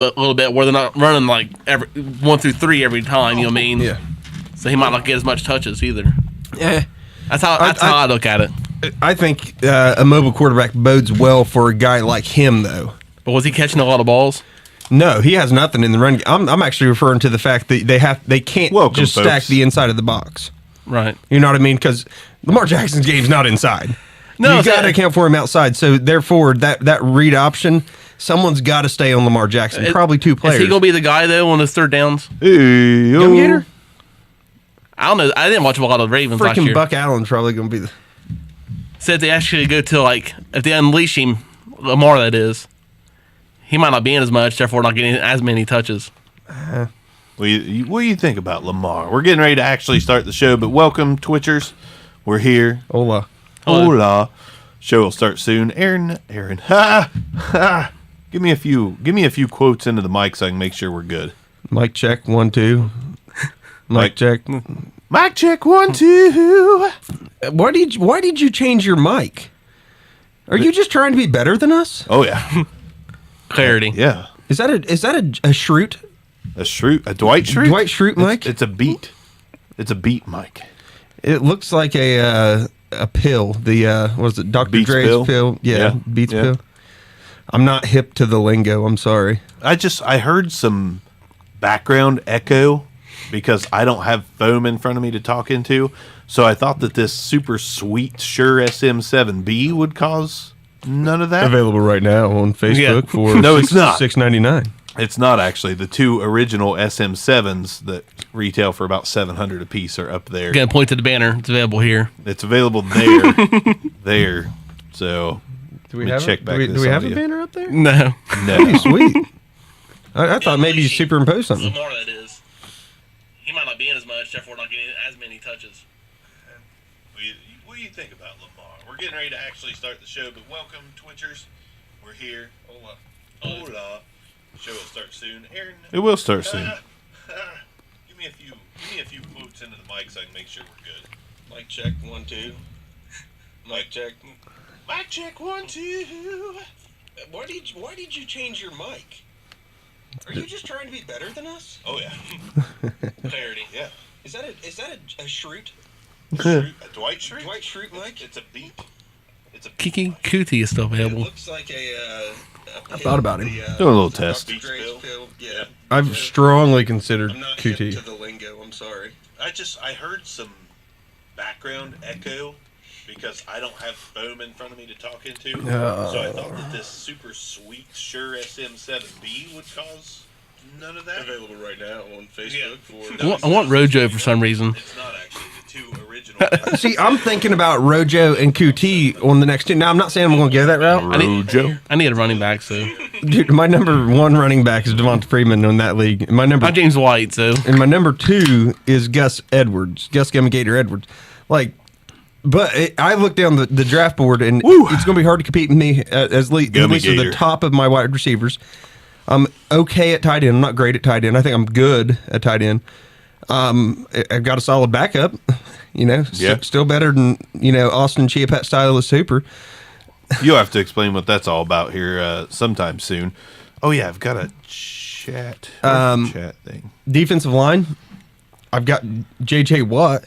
little bit where they're not running like 1 through 3 every time. You know what I mean? Yeah. So he might not get as much touches either. Yeah. That's how I look at it. I think a mobile quarterback bodes well for a guy like him, though. But was he catching a lot of balls? No, he has nothing in the run. I'm actually referring to the fact that they can't just stack the inside of the box. Right. You know what I mean? Because Lamar Jackson's game's not inside. No, you got to account for him outside. So therefore, that read option, someone's got to stay on Lamar Jackson. Probably 2 players. Is he gonna be the guy though on his third downs? Young Gator? I don't know. I didn't watch a lot of the Ravens last year. Freaking Buck Allen's probably gonna be the. Said they actually go to if they unleash him, Lamar that is, he might not be in as much, therefore not getting as many touches. What do you think about Lamar? We're getting ready to actually start the show, but welcome, Twitchers. We're here. Hola. Show will start soon. Aaron. Ha. Give me a few quotes into the mic so I can make sure we're good. Mic check 1 2. Mic check. Mic check 1 2. Why did you change your mic? Are you just trying to be better than us? Oh yeah. Clarity. Yeah. Is that a Schrute? A Dwight Schrute? Dwight Schrute mic? It's a beat. It's a beat mic. It looks like a pill. The what is it? Dr. Beats Dre's pill? Yeah, Beats pill. I'm not hip to the lingo. I'm sorry. I heard some background echo because I don't have foam in front of me to talk into. So I thought that this super sweet Shure SM7B would cause none of that. Available right now on Facebook for No, it's not. $6.99. It's not actually. The 2 original SM7s that retail for about $700 a piece are up there. Gonna point to the banner. It's available here. It's available there. So Do we have a banner up there? No. Pretty sweet. I thought maybe you superimposed something. Lamar that is. He might not be in as much, therefore not getting as many touches. What do you think about Lamar? We're getting ready to actually start the show, but welcome, Twitchers. We're here. Hola. Show will start soon. Aaron. It will start soon. Give me a few quotes into the mic so I can make sure we're good. Mic check 1 2. Mic check. Mic check 1 2. Why did you change your mic? Are you just trying to be better than us? Oh yeah. Clarity. Yeah. Is that a Schrute? A Dwight Schrute? Dwight Schrute mic? It's a beat. It's a Kiki Kuti is still available. It looks like I thought about him. Doing a little test. Yeah. I've strongly considered QT. To the lingo. I'm sorry. I heard some background echo because I don't have foam in front of me to talk into. So I thought that this super sweet Shure SM7B would cause none of that. Available right now on Facebook I want Rojo for some reason. It's not actually. The 2 original. See, I'm thinking about Rojo and QT on the next team. Now, I'm not saying I'm going to go that route. I need a running back, so. Dude, my number 1 running back is Devonta Freeman in that league. And I'm James White, so. And my number 2 is Gus Gator Edwards. But I look down the draft board, and it's going to be hard to compete with me at least at the top of my wide receivers. I'm okay at tight end. I'm not great at tight end. I think I'm good at tight end. I've got a solid backup, still better than, Austin Chiapet Stylist Hooper. You'll have to explain what that's all about here sometime soon. Oh, yeah, I've got a chat thing. Defensive line, I've got J.J. Watt.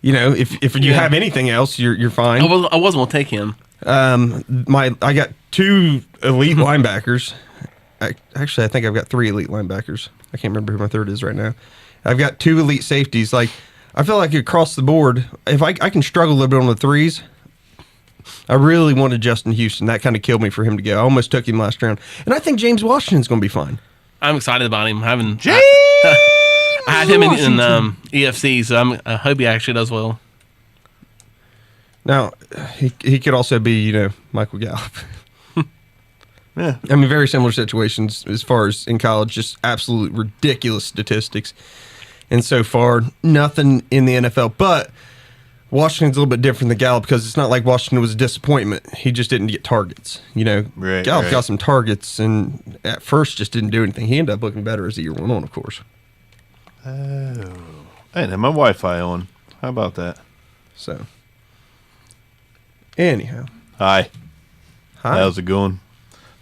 If you have anything else, you're fine. I wasn't going to take him. I got 2 elite linebackers. Actually, I think I've got 3 elite linebackers. I can't remember who my third is right now. I've got 2 elite safeties. I feel like across the board, if I can struggle a little bit on the 3s, I really wanted Justin Houston. That kind of killed me for him to go. I almost took him last round. And I think James Washington's going to be fine. I'm excited about him. James! I had him in EFC, so I hope he actually does well. Now, he could also be, Michael Gallup. Yeah. I mean, very similar situations as far as in college, just absolute ridiculous statistics. And so far, nothing in the NFL. But Washington's a little bit different than Gallup because it's not like Washington was a disappointment. He just didn't get targets. Gallup got some targets and at first just didn't do anything. He ended up looking better as the year went on, of course. Oh. I didn't have my Wi-Fi on. How about that? So, anyhow. Hi. How's it going?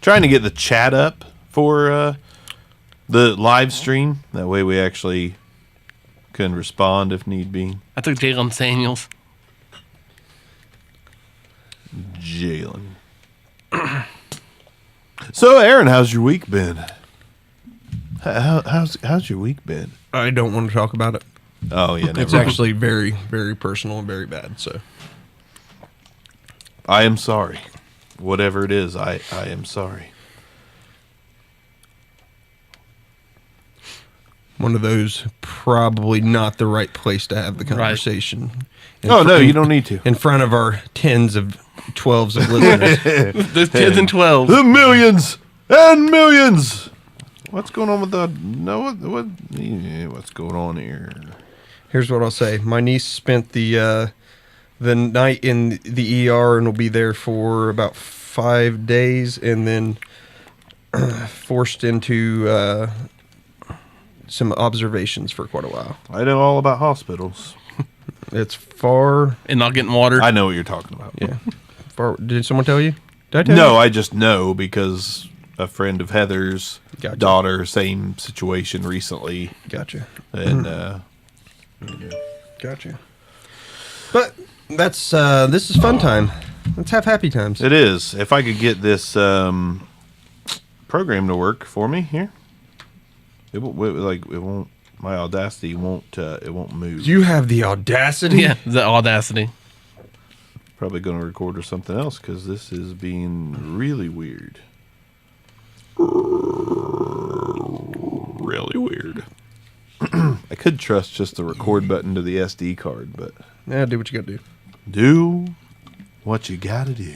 Trying to get the chat up for The live stream. That way we actually can respond if need be. I took Jalen Samuels. Jalen. So, Aaron, how's your week been? How's your week been? I don't want to talk about it. Oh, yeah. It's actually very, very personal and very bad. So I am sorry. Whatever it is, I am sorry. One of those probably not the right place to have the conversation. Right. No, you don't need to. In front of our 10s of 12s of listeners. There's 10s and 12s. The millions and millions. What's going on with the... No, what's going on here? Here's what I'll say. My niece spent the night in the ER and will be there for about 5 days, and then forced into some observations for quite a while. I know all about hospitals. It's far... And not getting water. I know what you're talking about. Yeah. Far. Did someone tell you? Did I tell No, you? I just know because a friend of Heather's Gotcha. daughter, same situation recently. Gotcha. And Gotcha. But that's this is fun time. Let's have happy times. it is. If I could get this program to work for me here, it won't. My Audacity won't. It won't move. You have the audacity. Yeah, the audacity. Probably going to record or something else because this is being really weird. Really weird. I could trust just the record button to the SD card, but Yeah, do what you got to do. do what you got to do.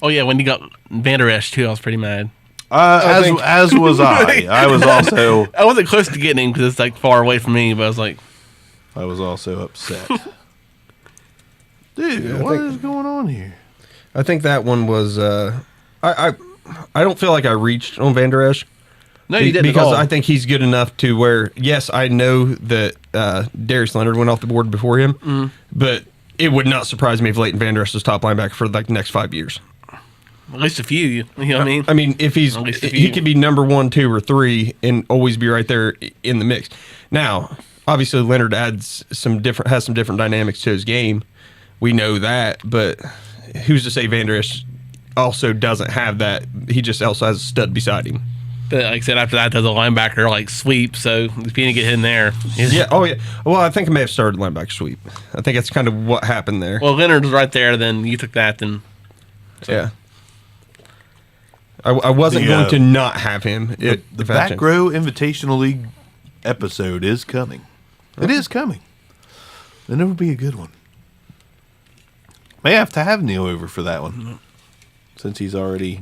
Oh, yeah, when you got Van Der Esch, too, I was pretty mad. As was I. I was also I wasn't close to getting him because it's like far away from me, but I was like, upset. Dude, Yeah, what is going on here? I think that one was. I don't feel like I reached on Van Der Esch. no, you didn't because at all. I think he's good enough to where, yes, I know that Darius Leonard went off the board before him, but it would not surprise me if Leighton Van Der Esch was top linebacker for like the next 5 years. At least a few, you know what I mean? I mean, if he's At least a he few. could be number 1, 2, or 3 and always be right there in the mix. Now, obviously, Leonard has some different dynamics to his game. We know that, but who's to say Van Der Esch also doesn't have that? He just also has a stud beside him. But like I said, after that, does a linebacker like sweep, so if you didn't get hit in there. Yeah. Oh, yeah. Well, I think I may have started linebacker sweep. I think that's kind of what happened there. Well, Leonard was right there, then you took that, then. Yeah. I wasn't The, going to not have him. The if I had Back to. Row Invitational League episode is coming. It is coming. And it will be a good one. May have to have Neil over for that one. Since he's already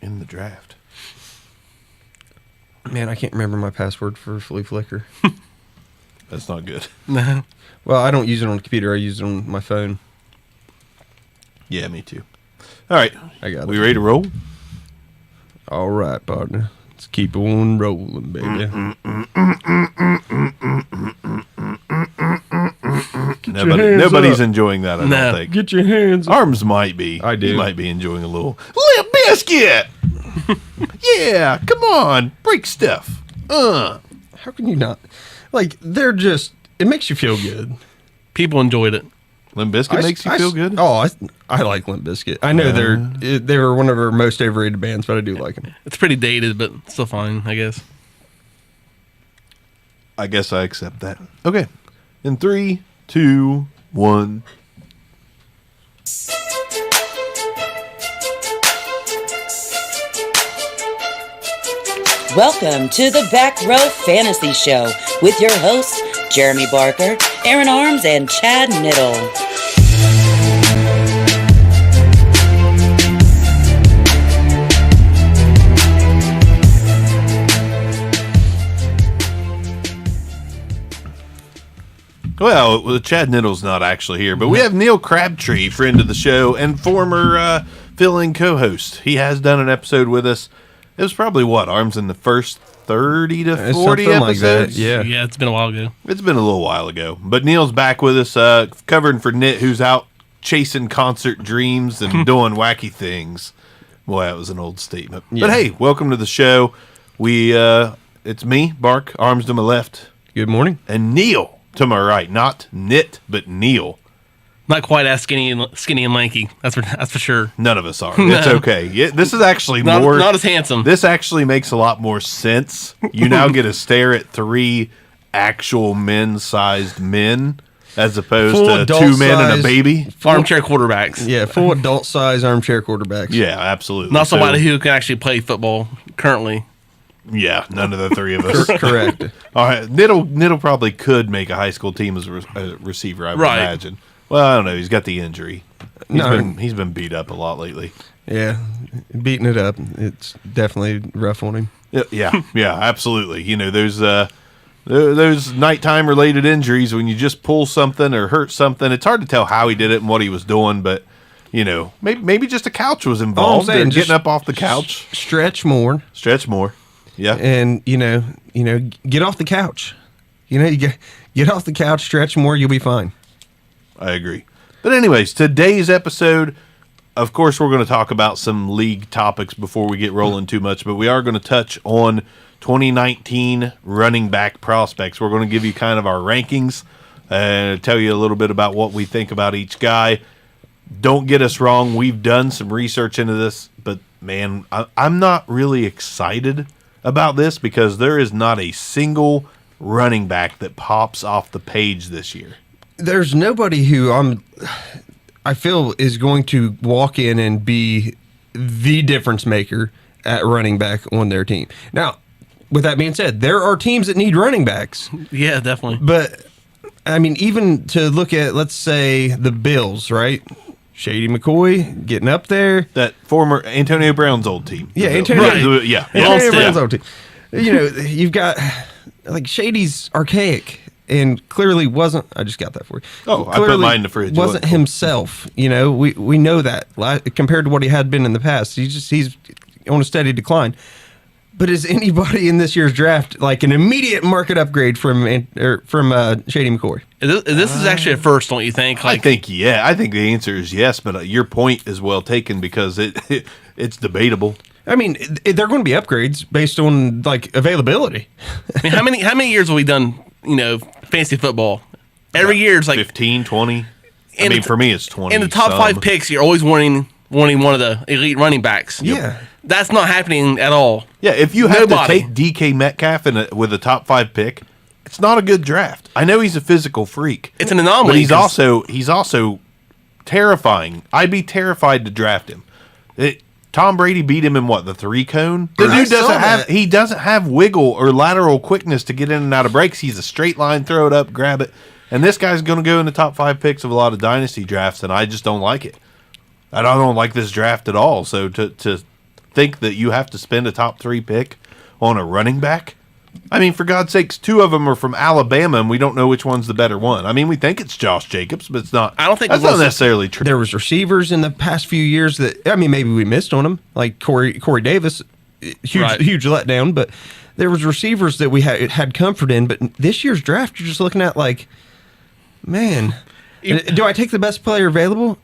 in the draft. Man, I can't remember my password for Flea Flicker. That's not good. No. Well, I don't use it on the computer. I use it on my phone. Yeah, me too. All right. I got We it. ready to roll? All right, partner. Let's keep on rolling, baby. Nobody's enjing that, I No. don't think. Get your hands up. Arms might be. I do. He might be enjoying a little Limp Biscuit. Yeah, come on. Break stuff. How can you not? Like, they're just, it makes you feel good. People enjoyed it. Limp Biscuit makes you feel good? Oh, I like Limp Bizkit. I know they were one of our most overrated bands, but I do like them. It's pretty dated, but still fine, I guess. I guess I accept that. Okay. In 3, 2, 1. Welcome to the Back Row Fantasy Show with your hosts, Jeremy Barker, Aaron Arms, and Chad Niddle. Well, Chad Niddle's not actually here, but we have Neil Crabtree, friend of the show and former fill-in co-host. He has done an episode with us. It was probably, Arms, in the first 30 to 40 Something episodes? like that, yeah. Yeah, it's been a while ago. It's been a little while ago. But Neil's back with us, covering for Nit, who's out chasing concert dreams and doing wacky things. Boy, that was an old statement. Yeah. But hey, welcome to the show. We It's me, Bark, Arms to my left, Good morning. and Neil to my right. Not Knit, but Neil. Not quite as skinny and lanky. That's for sure. None of us are. It's okay. Yeah, this is actually more. Not as handsome. This actually makes a lot more sense. You now get to stare at 3 actual men-sized men as opposed Full to adult 2 men and a size. baby. Armchair quarterbacks. Yeah, full adult size armchair quarterbacks. Yeah, absolutely. Not somebody So, who can actually play football currently. Yeah, none of the 3 of us. Correct. All right, Niddle probably could make a high school team as a receiver, I would Right. imagine. Well, I don't know. He's got the injury. No. He's been beat up a lot lately. Yeah, beating it up. It's definitely rough on him. Yeah, absolutely. You know, those nighttime related injuries when you just pull something or hurt something. It's hard to tell how he did it and what he was doing, but you know, maybe just a couch was involved. saying, Or just getting up off the couch, Stretch more, stretch more. Yeah, and you know, get off the couch. You get off the couch, stretch more, you'll be fine. I agree. But anyways, today's episode, of course, we're going to talk about some league topics before we get rolling too much, but we are going to touch on 2019 running back prospects. We're going to give you kind of our rankings and tell you a little bit about what we think about each guy. Don't get us wrong. We've done some research into this, but man, I'm not really excited about this because there is not a single running back that pops off the page this year. There's nobody who I feel is going to walk in and be the difference maker at running back on their team. Now, with that being said, there are teams that need running backs. Yeah, definitely. But, I mean, even to look at, let's say, the Bills, right? Shady McCoy getting up there. That former Antonio Brown's old team. Yeah, Antonio. Antonio- Right. Yeah. Antonio Yeah. Brown's old team. You know, you've got, like, Shady's archaic and clearly wasn't. I just got that for you. Oh, I put Clearly mine in the fridge. Wasn't What? himself. You know, we know that compared to what he had been in the past. He's on a steady decline. But is anybody in this year's draft like an immediate market upgrade from Shady McCoy? This is actually a first, don't you think? I think the answer is yes, but your point is well taken because it's debatable. I mean, they're going to be upgrades based on like availability. I mean, how many years have we done, fantasy football? Every year it's like 15, 20. I in mean, the- for me, it's 20. in the top some. 5 picks, you're always wanting one of the elite running backs. Yeah. That's not happening at all. Yeah, if you have Nobody. to take DK Metcalf with a top 5 pick, it's not a good draft. I know he's a physical freak. It's an anomaly. But he's also terrifying. I'd be terrified to draft him. Tom Brady beat him in what, the 3 cone? The I dude saw that. doesn't have wiggle or lateral quickness to get in and out of breaks. He's a straight line, throw it up, grab it. And this guy's going to go in the top 5 picks of a lot of dynasty drafts, and I just don't like it. I don't like this draft at all. So to think that you have to spend a top 3 pick on a running back, I mean, for God's sakes, 2 of them are from Alabama, and we don't know which one's the better one. I mean, we think it's Josh Jacobs, but it's not. I don't think that's it not was- necessarily true. There was receivers in the past few years that, I mean, maybe we missed on them, like Corey Davis, huge letdown, but there was receivers that we had comfort in. But this year's draft, you're just looking at like, man, do I take the best player available?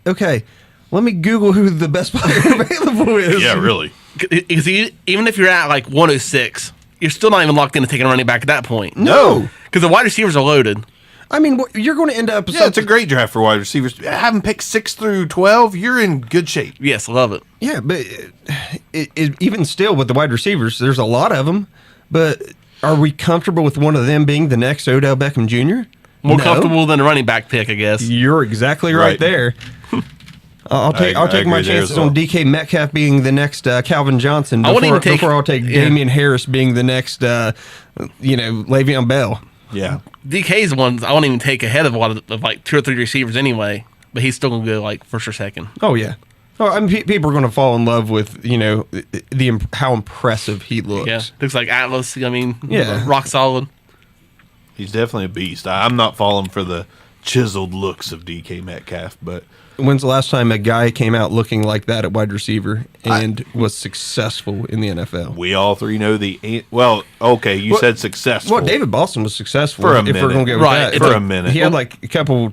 Okay, let me Google who the best player available is. Yeah, really. Because even if you're at like 106, you're still not even locked into taking a running back at that point. No. Because the wide receivers are loaded. I mean, you're going to end up. Yeah, it's a great draft for wide receivers. Having picked 6 through 12, you're in good shape. Yes, love it. Yeah, but even still with the wide receivers, there's a lot of them. But are we comfortable with one of them being the next Odell Beckham Jr.? More No. comfortable than a running back pick, I guess. You're exactly right, Right. there. I'll take I my agree there chances as well. on DK Metcalf being the next Calvin Johnson I wouldn't even take- before I'll take yeah. Damian Harris being the next Le'Veon Bell. Yeah. DK's ones I won't even take ahead of a lot of like 2 or 3 receivers anyway. But he's still going to go like first or second. Oh yeah. Oh, I mean, people are going to fall in love with how impressive he looks. Yeah. Looks like Atlas. I mean, Yeah. rock solid. He's definitely a beast. I'm not falling for the chiseled looks of DK Metcalf, but When's the last time a guy came out looking like that at wide receiver and was successful in the NFL? we all 3 know well, okay, you said successful. Well, David Boston was successful. For a if we're minute. going to go Right, with for that. a minute. He had like a couple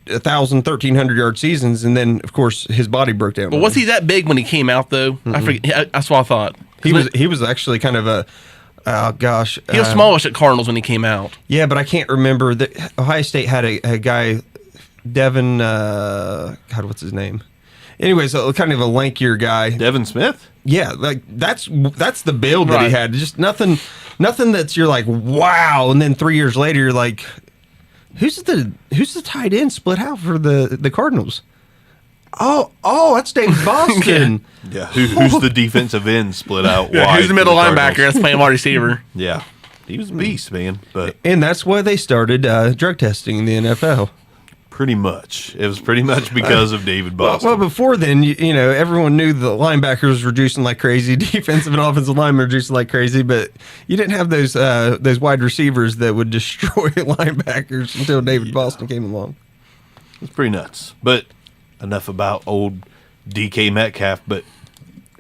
1,000, 1,300 yard seasons, and then of course his body broke down. But was he that big when he came out though? I forget. That's what I thought. He was actually kind of Oh gosh, He was smallish at Cardinals when he came out. Yeah, but I can't remember. Ohio State had a guy, Devin. God, what's his name? Anyways, kind of a lankier guy. Devin Smith. Yeah, like that's the build that he Right. had. Just nothing that's you're like wow, and then 3 years later you're like, who's the tight end split out for the Cardinals? Oh, that's David Boston. Yeah, who's the defensive end split out? Yeah, wide who's the middle for linebacker Cardinals? that's playing wide receiver? Yeah, he was a beast, man. But And that's why they started drug testing in the NFL. pretty much, it was pretty much because of David Boston. Well, before then, you know, everyone knew the linebackers were juicing like crazy, defensive and offensive linemen were juicing like crazy, but you didn't have those wide receivers that would destroy linebackers until David Boston came along. It's pretty nuts. But enough about old DK Metcalf. But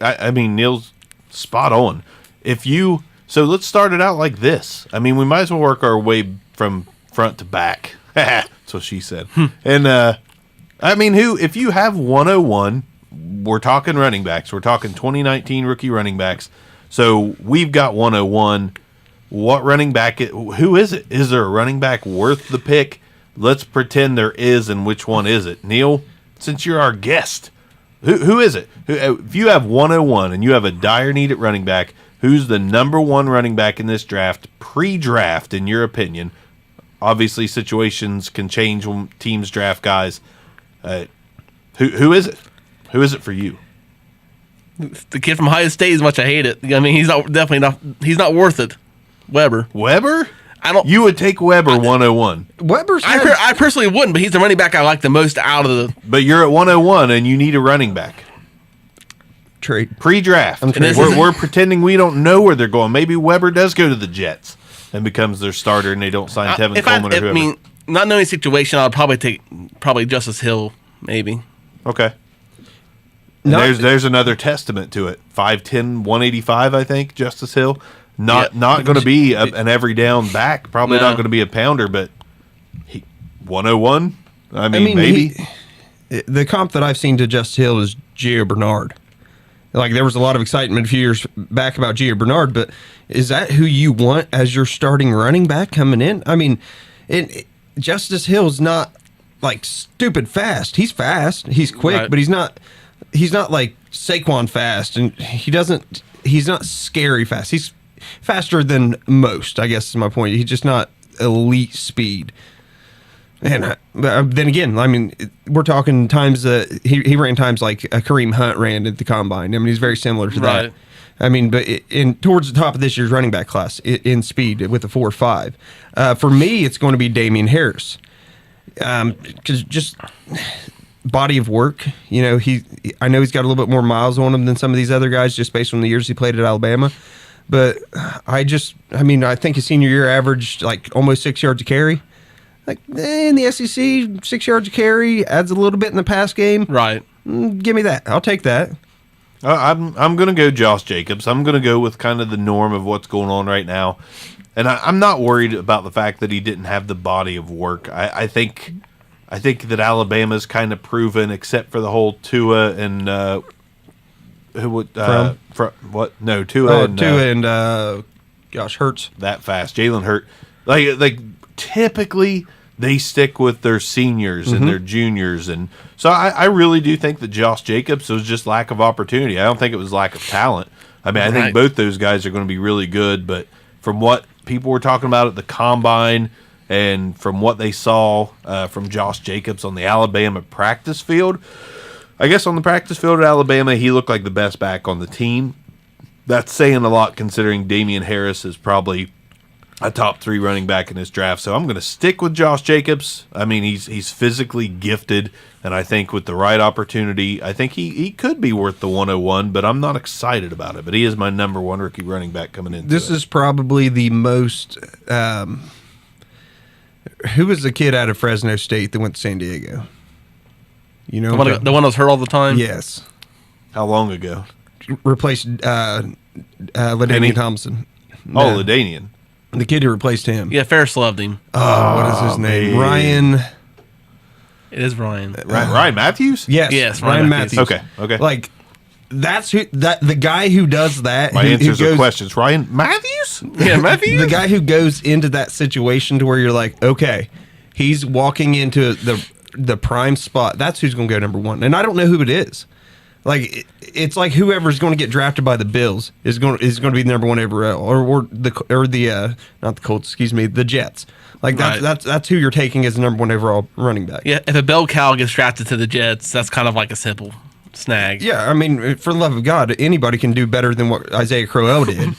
I mean, Neil's spot on. So let's start it out like this. I mean, we might as well work our way from front to back. That's what she said. And I mean, if you have 101, we're talking running backs. We're talking 2019 rookie running backs. So we've got 101. What running back? Who is it? Is there a running back worth the pick? Let's pretend there is, and which one is it? Neil, since you're our guest, who is it? If you have 101 and you have a dire need at running back, who's the number one running back in this draft, pre-draft, in your opinion? Obviously, situations can change when teams draft guys. Who is it? Who is it for you? The kid from Ohio State, as much I hate it. I mean, he's not worth it. Weber. I don't. You would take Weber 101. I personally wouldn't, but he's the running back I like the most out of the. But you're at 101 and you need a running back. Trade. Pre-draft. We're pretending we don't know where they're going. Maybe Weber does go to the Jets and becomes their starter and they don't sign Tevin Coleman or whoever. I mean, not knowing the situation, I'd probably take Justice Hill, maybe. Okay. There's another testament to it. 5'10", 185, I think, Justice Hill. Not going to be an every down back. Probably not going to be a pounder, but 101. I mean maybe. The comp that I've seen to Justice Hill is Gio Bernard. Like there was a lot of excitement a few years back about Gio Bernard, but is that who you want as your starting running back coming in? I mean, Justice Hill's not like stupid fast. He's fast. He's quick, right. But he's not like Saquon fast, and he's not scary fast. He's faster than most, I guess is my point. He's just not elite speed. And then again, I mean, we're talking times that he ran times like Kareem Hunt ran at the combine. I mean, he's very similar to that. Right. I mean, but towards the top of this year's running back class in speed with a 4.5. For me, it's going to be Damian Harris. Because just body of work, you know, I know he's got a little bit more miles on him than some of these other guys just based on the years he played at Alabama. But I think his senior year averaged like almost 6 yards a carry. Like in the SEC, 6 yards a carry, adds a little bit in the pass game. Right. Give me that. I'll take that. I'm going to go Josh Jacobs. I'm going to go with kind of the norm of what's going on right now. And I'm not worried about the fact that he didn't have the body of work. I think that Alabama's kind of proven, except for the whole Tua and Tua and Hurts. That fast, Jalen Hurts. Like typically they stick with their seniors and their juniors, and so I really do think that Josh Jacobs was just lack of opportunity. I don't think it was lack of talent. I mean, I think both those guys are going to be really good, but from what people were talking about at the combine and from what they saw from Josh Jacobs on the Alabama practice field, I guess on the practice field at Alabama, he looked like the best back on the team. That's saying a lot considering Damian Harris is probably a top 3 running back in this draft. So I'm going to stick with Josh Jacobs. I mean, he's physically gifted, and I think with the right opportunity, I think he could be worth the 101, but I'm not excited about it. But he is my number 1 rookie running back coming in. This is probably the most... who was the kid out of Fresno State that went to San Diego? You know, the one that was hurt all the time? Yes. How long ago? Replaced LaDainian Thompson. No. Oh, LaDainian. The kid who replaced him. Yeah, Ferris loved him. Oh, what is his name? Man. Ryan. It is Ryan. Ryan Matthews? Yes. Yes, Ryan Ryan Matthews. Okay. Like, That's the guy who does that. My answers are questions. Ryan Matthews? Yeah, Matthews. The guy who goes into that situation to where you're like, okay, he's walking into the prime spot. That's who's going to go number one. And I don't know who it is. Like it's like whoever's going to get drafted by the Bills is going to be the number one overall, or the not the Colts, excuse me, the Jets. Like that's who you're taking as the number one overall running back. Yeah, if a bell cow gets drafted to the Jets, that's kind of like a simple snag. Yeah, I mean, for the love of God, anybody can do better than what Isaiah Crowell did.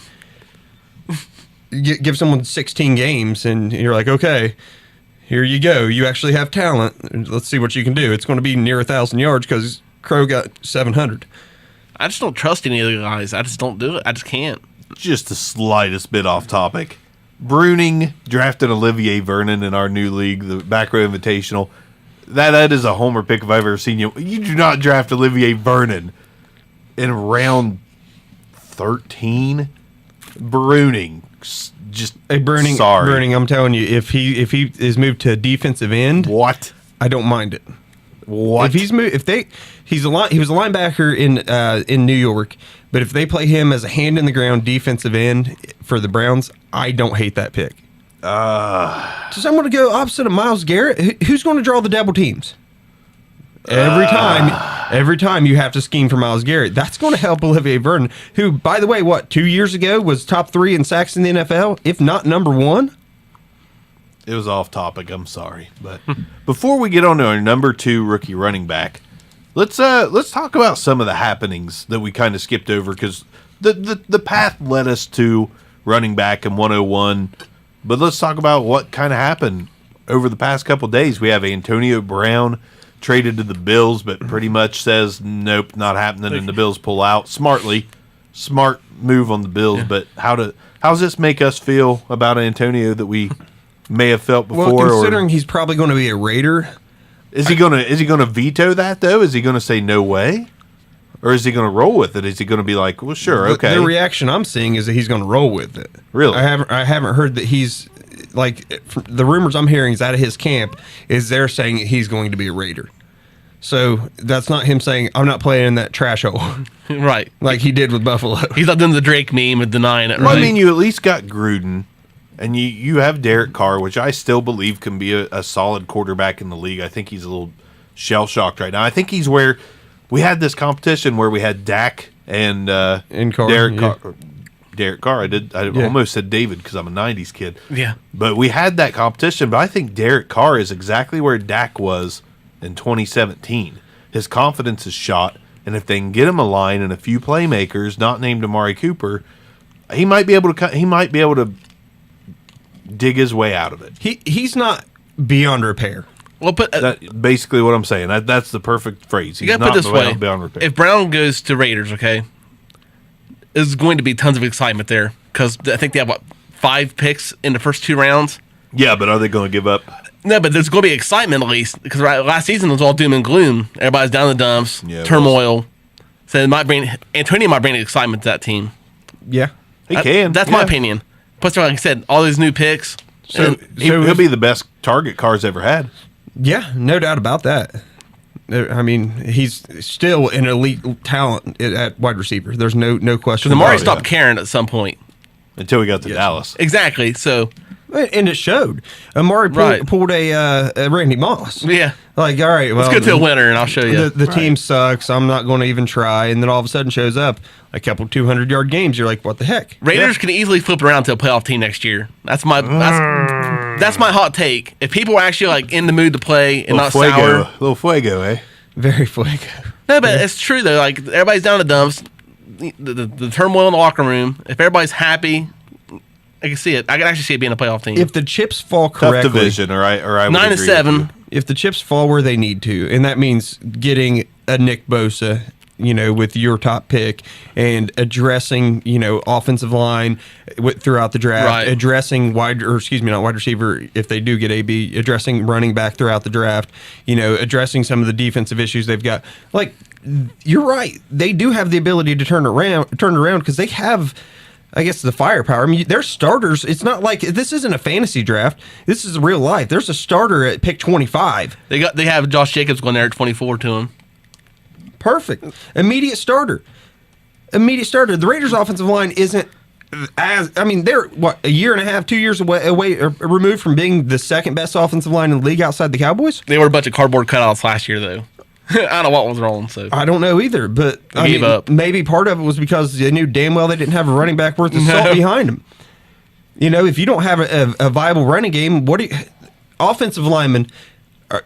Give someone 16 games, and you're like, okay, here you go. You actually have talent. Let's see what you can do. It's going to be near 1,000 yards because Crow got 700. I just don't trust any of the guys. I just don't do it. I just can't. Just the slightest bit off topic. Bruning drafted Olivier Vernon in our new league, the Back Row Invitational. That is a homer pick if I've ever seen you. You do not draft Olivier Vernon in round 13. Bruning, just Bruning. sorry. Bruning, I'm telling you, if he is moved to defensive end, What? I don't mind it. What? If he's moved, he was a linebacker in New York, but if they play him as a hand in the ground defensive end for the Browns, I don't hate that pick. So I'm going to go opposite of Myles Garrett. Who's going to draw the double teams? Every time you have to scheme for Myles Garrett. That's going to help Olivier Vernon, who, by the way, 2 years ago was top 3 in sacks in the NFL, if not number 1. It was off topic. I'm sorry, but before we get on to our number 2 rookie running back, let's talk about some of the happenings that we kind of skipped over because the path led us to running back in 101. But let's talk about what kind of happened over the past couple of days. We have Antonio Brown traded to the Bills, but pretty much says nope, not happening, and the Bills pull out. Smart move on the Bills. Yeah. But how does this make us feel about Antonio that we may have felt before? Well, considering he's probably going to be a Raider, is he gonna veto that though? Is he gonna say no way, or is he gonna roll with it? Is he gonna be like, well, sure, okay? The reaction I'm seeing is that he's going to roll with it. Really, I haven't heard that he's like the rumors I'm hearing is out of his camp is they're saying he's going to be a Raider. So that's not him saying I'm not playing in that trash hole, right? Like he did with Buffalo. He's not doing the Drake meme and denying it. Well, right? I mean, you at least got Gruden. And you have Derek Carr, which I still believe can be a solid quarterback in the league. I think he's a little shell-shocked right now. I think he's where we had this competition where we had Dak and Carr, Derek Carr. Derek Carr. I almost said David because I'm a 90s kid. Yeah. But we had that competition. But I think Derek Carr is exactly where Dak was in 2017. His confidence is shot. And if they can get him a line and a few playmakers, not named Amari Cooper, he might be able to dig his way out of it. He's not beyond repair. Well, but that's basically what I'm saying. That's the perfect phrase. He's you not put this way: beyond repair. if Brown goes to Raiders, okay, there's going to be tons of excitement there because I think they have 5 picks in the first 2 rounds. Yeah, but are they going to give up? No, but there's going to be excitement at least because last season was all doom and gloom. Everybody's down in the dumps, turmoil. So Antonio might bring excitement to that team. Yeah, he can. That's my opinion. Plus, like I said, all these new picks. So he'll be the best target Carr's ever had. Yeah, no doubt about that. I mean, he's still an elite talent at wide receiver. There's no question. Because Amari stopped caring at some point. Until we got to Dallas. Exactly. So. And it showed. Amari pulled a Randy Moss. Yeah. Like, all right, well. Let's go to a winner and I'll show you. The team sucks. I'm not going to even try. And then all of a sudden shows up a couple 200-yard games. You're like, what the heck? Raiders can easily flip around to a playoff team next year. That's my hot take. If people are actually like in the mood to play and not sour. Little fuego, eh? Very fuego. No, but it's true though. Like everybody's down in the dumps. The turmoil in the locker room. If everybody's happy, I can see it. I can actually see it being a playoff team. If the chips fall correctly, tough division, or I 9-7. If the chips fall where they need to, and that means getting a Nick Bosa, with your top pick, and addressing, offensive line throughout the draft, addressing not wide receiver if they do get AB, addressing running back throughout the draft, addressing some of the defensive issues they've got. Like, you're right, they do have the ability to turn it around because they have. I guess the firepower. I mean, they're starters. It's not like this isn't a fantasy draft. This is real life. There's a starter at pick 25. They have Josh Jacobs going there at 24 to him. Perfect. Immediate starter. immediate starter. The Raiders' offensive line isn't they're what, a year and a half, 2 years away removed from being the second best offensive line in the league outside the Cowboys. They were a bunch of cardboard cutouts last year, though. I don't know what was wrong. So I don't know either, but I gave up. Maybe part of it was because they knew damn well they didn't have a running back worth of salt behind them. You know, if you don't have a viable running game, offensive linemen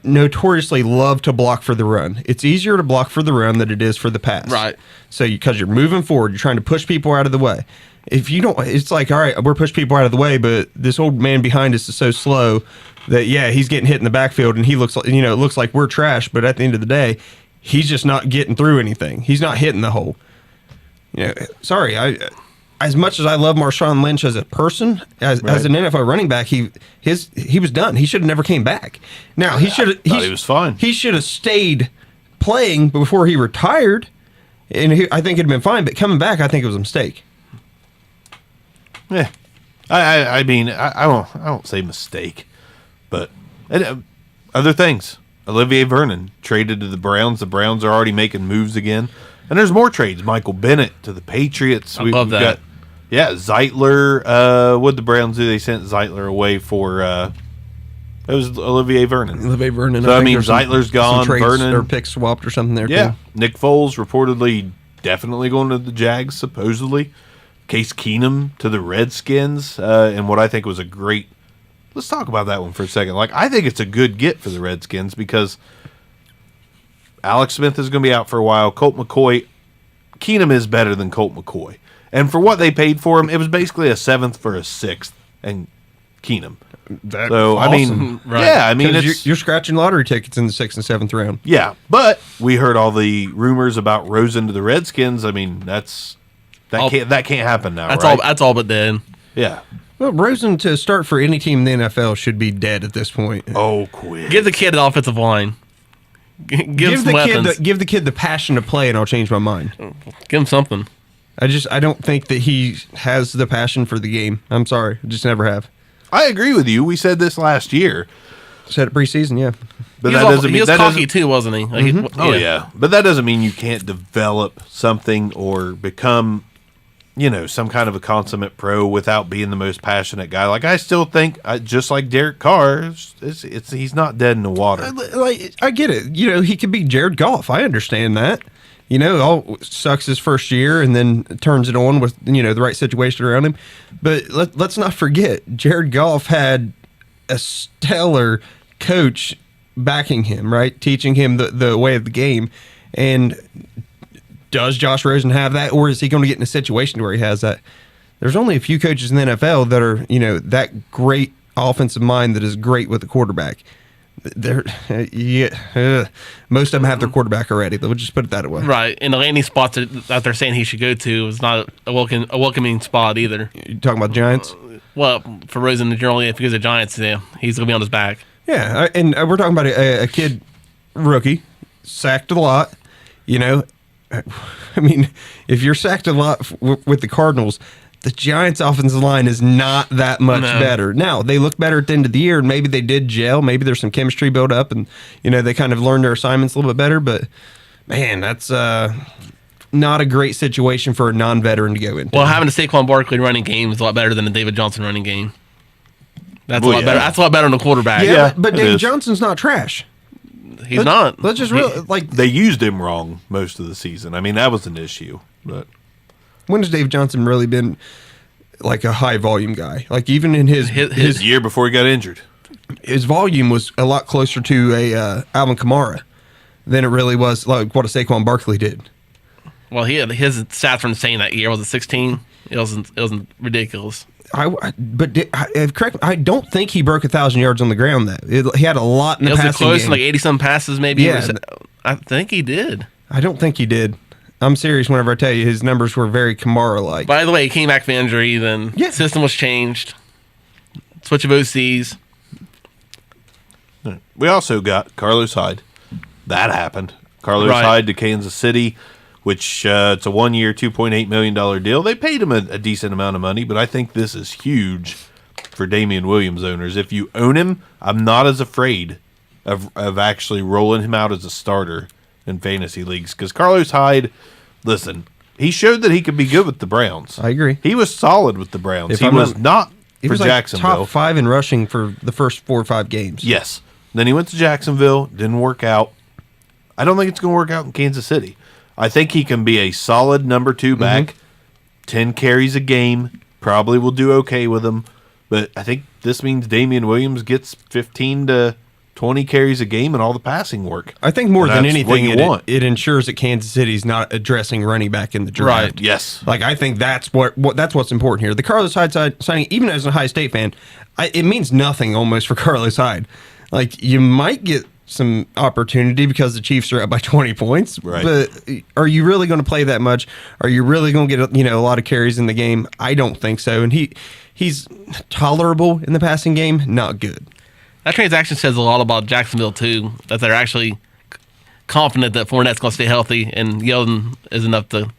notoriously love to block for the run. It's easier to block for the run than it is for the pass. Right. So because you're moving forward, you're trying to push people out of the way. If you don't, it's like, all right, we're pushing people out of the way, but this old man behind us is so slow that, yeah, he's getting hit in the backfield and he looks like, it looks like we're trash, but at the end of the day, he's just not getting through anything. He's not hitting the hole. Sorry, as much as I love Marshawn Lynch as a person, as an NFL running back, he was done. He should have never came back. Now he was fine. He should have stayed playing before he retired, and I think it'd been fine. But coming back, I think it was a mistake. Yeah, I mean, I won't say mistake, but other things. Olivier Vernon traded to the Browns. The Browns are already making moves again, and there's more trades. Michael Bennett to the Patriots. I love that. Zeitler. What did the Browns do? They sent Zeitler away for. It was Olivier Vernon. Olivier Vernon. So I mean, Zeitler's gone. Vernon or pick swapped or something there. Yeah, too. Nick Foles reportedly definitely going to the Jags. Supposedly, Case Keenum to the Redskins, and what I think was a great. Let's talk about that one for a second. Like, I think it's a good get for the Redskins because Alex Smith is going to be out for a while. Colt McCoy, Keenum is better than Colt McCoy. And for what they paid for him, it was basically a 7th for a 6th and Keenum. That's awesome. I mean, right. Yeah, I mean, you're scratching lottery tickets in the 6th and 7th round. Yeah, but we heard all the rumors about Rosen to the Redskins. I mean, that can't happen now. That's all but dead. Yeah. Well, Rosen to start for any team in the NFL should be dead at this point. Oh, quick. Give the kid an offensive line. Give some weapons. Give the kid the passion to play, and I'll change my mind. Give him something. I don't think that he has the passion for the game. I'm sorry, I just never have. I agree with you. We said this last year. Said it preseason, yeah. But that doesn't mean he was cocky too, wasn't he? Like, yeah. But that doesn't mean you can't develop something or become, some kind of a consummate pro without being the most passionate guy. Like, I still think, just like Derek Carr, he's not dead in the water. I get it. He could be Jared Goff. I understand that. All sucks his first year and then turns it on with, the right situation around him. But let's not forget, Jared Goff had a stellar coach backing him, right? Teaching him the way of the game. And does Josh Rosen have that, or is he going to get in a situation where he has that? There's only a few coaches in the NFL that are, that great offensive mind that is great with the quarterback. Most of them have their quarterback already. We'll just put it that way. Right, and the landing spots that they're saying he should go to is not a welcoming spot either. You talking about Giants? Well, for Rosen, generally, if he goes to Giants, yeah, he's going to be on his back. Yeah, and we're talking about a kid, rookie, sacked a lot. I mean, if you're sacked a lot with the Cardinals, the Giants' offensive line is not that much better. Now, they look better at the end of the year, and maybe they did gel. Maybe there's some chemistry built up, and, they kind of learned their assignments a little bit better. But, man, that's not a great situation for a non-veteran to go into. Well, having a Saquon Barkley running game is a lot better than a David Johnson running game. That's a lot better. That's a lot better than a quarterback. Yeah, but David Johnson's not trash. He's not. Let's just they used him wrong most of the season. I mean, that was an issue. But when has David Johnson really been like a high volume guy? Like even in his year before he got injured, his volume was a lot closer to a Alvin Kamara than it really was like what a Saquon Barkley did. Well, his stats from saying that year was it 16. It wasn't ridiculous. Correct. I don't think he broke 1,000 yards on the ground. He had a lot in the passing game. It was close, like 80-some passes, maybe. Yeah, I think he did. I don't think he did. I'm serious whenever I tell you his numbers were very Kamara-like. By the way, he came back from injury. Then system was changed. Switch of OCs. We also got Carlos Hyde. That happened. Carlos Hyde to Kansas City, which it's a 1-year, $2.8 million deal. They paid him a decent amount of money, but I think this is huge for Damian Williams owners. If you own him, I'm not as afraid of actually rolling him out as a starter in fantasy leagues. Because Carlos Hyde, listen, he showed that he could be good with the Browns. I agree. He was solid with the Browns. If He I'm was not He for was like Jacksonville. top 5 in rushing for the first 4 or 5 games. Yes. Then he went to Jacksonville. Didn't work out. I don't think it's going to work out in Kansas City. I think he can be a solid number 2 back. 10 carries a game. Probably will do okay with them. But I think this means Damian Williams gets 15 to 20 carries a game and all the passing work. I think more And than that's what anything, you want. it ensures that Kansas City's not addressing running back in the draft. Right. Yes. Like, I think that's that's what's important here. The Carlos Hyde signing, even as a High State fan, it means nothing almost for Carlos Hyde. Like, you might get some opportunity because the Chiefs are up by 20 points. Right. But are you really going to play that much? Are you really going to get a lot of carries in the game? I don't think so. And he's tolerable in the passing game, not good. That transaction says a lot about Jacksonville, too, that they're actually confident that Fournette's going to stay healthy and Yeldon is enough to...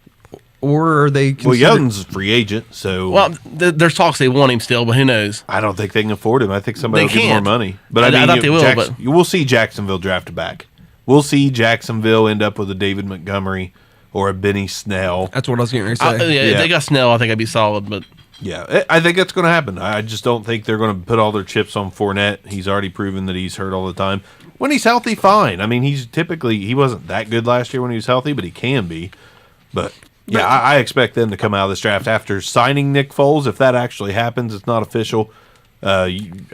Or are they Well, Yeldon's a free agent, so Well, there's talks they want him still, but who knows? I don't think they can afford him. I think somebody They will give more can't. money. But I thought they will, but- we'll see Jacksonville draft a back. We'll see Jacksonville end up with a David Montgomery or a Benny Snell. That's what I was going to say. If they got Snell, I think I'd be solid, but... Yeah, I think that's going to happen. I just don't think they're going to put all their chips on Fournette. He's already proven that he's hurt all the time. When he's healthy, fine. I mean, he wasn't that good last year when he was healthy, but he can be. But yeah, I expect them to come out of this draft after signing Nick Foles. If that actually happens, it's not official. I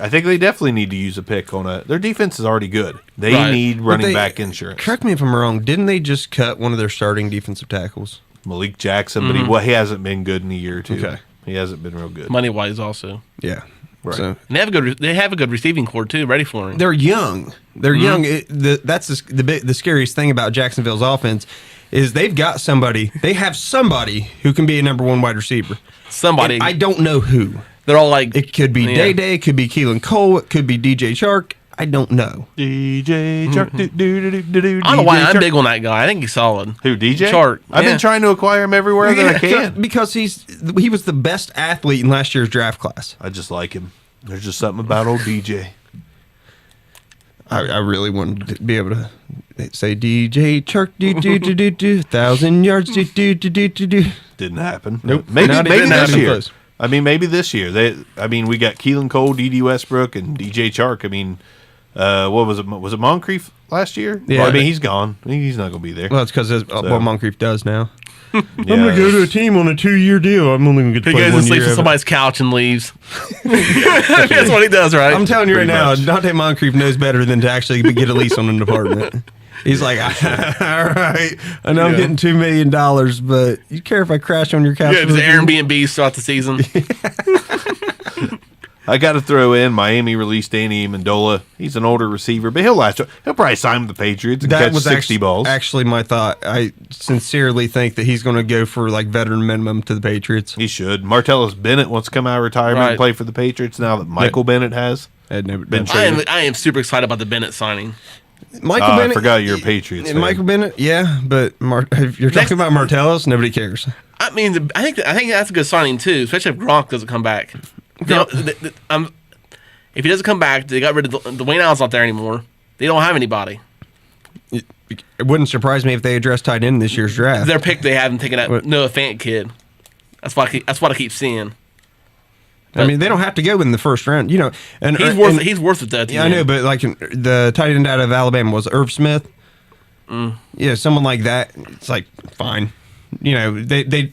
think they definitely need to use a pick on their defense is already good. They Right. need running back insurance. Correct me if I'm wrong. Didn't they just cut one of their starting defensive tackles? Malik Jackson, but he hasn't been good in a year or two. Okay. He hasn't been real good. Money-wise also. Yeah. Right. So And they have a good receiving core, too, ready for him. they're young. They're young. That's the scariest thing about Jacksonville's offense is they've got somebody. They have somebody who can be a number 1 wide receiver. Somebody. And I don't know who. They're all like... It could be Yeah. Day-Day. It could be Keelan Cole. It could be DJ Chark. I don't know. DJ Chark. I don't know why I'm big on that guy. I think he's solid. Who, DJ? Chark. I've Yeah. been trying to acquire him everywhere that I can. Because he was the best athlete in last year's draft class. I just like him. There's just something about old DJ. I really wanted to be able to say DJ Chark, do 1,000 yards, do. Didn't happen. Nope. Maybe Not even this year. close. I mean, maybe this year. We got Keelan Cole, D.D. Westbrook, and DJ Chark. I mean, what was it? Was it Moncrief last year? Yeah. Well, I mean, he's gone. He's not going to be there. Well, it's because what Moncrief does now. Yeah. I'm going to go to a team on a 2-year deal. I'm only going to get to He play goes 1 and sleeps year. on somebody's couch and leaves. That's what he does, right? I'm telling you right Pretty now, much. Dante Moncrief knows better than to actually get a lease on an apartment. He's like, all right, I know I'm getting $2 million, but you care if I crash on your couch? Yeah, it for was the game? Airbnbs throughout the season. I got to throw in Miami released Danny Amendola. He's an older receiver, but he'll probably sign with the Patriots and catch 60 balls. Actually my thought. I sincerely think that he's going to go for like veteran minimum to the Patriots. He should. Martellus Bennett wants to come out of retirement and Right. play for the Patriots now that Michael Bennett has. Had never Been done. traded. I am super excited about the Bennett signing. Michael I Bennett. forgot you're a Patriots fan. Michael Bennett, yeah, but if you're talking about Martellus, nobody cares. I mean, I think that's a good signing too, especially if Gronk doesn't come back. If he doesn't come back, they got rid of Dwayne Allen's not there anymore. They don't have anybody. It wouldn't surprise me if they addressed tight end this year's draft. Their pick they haven't taken that What? Noah Fant kid. That's what I keep seeing. I mean, they don't have to go in the first round, And He's worth it though. Yeah, I know, but like the tight end out of Alabama was Irv Smith. Yeah, someone like that. It's like fine. The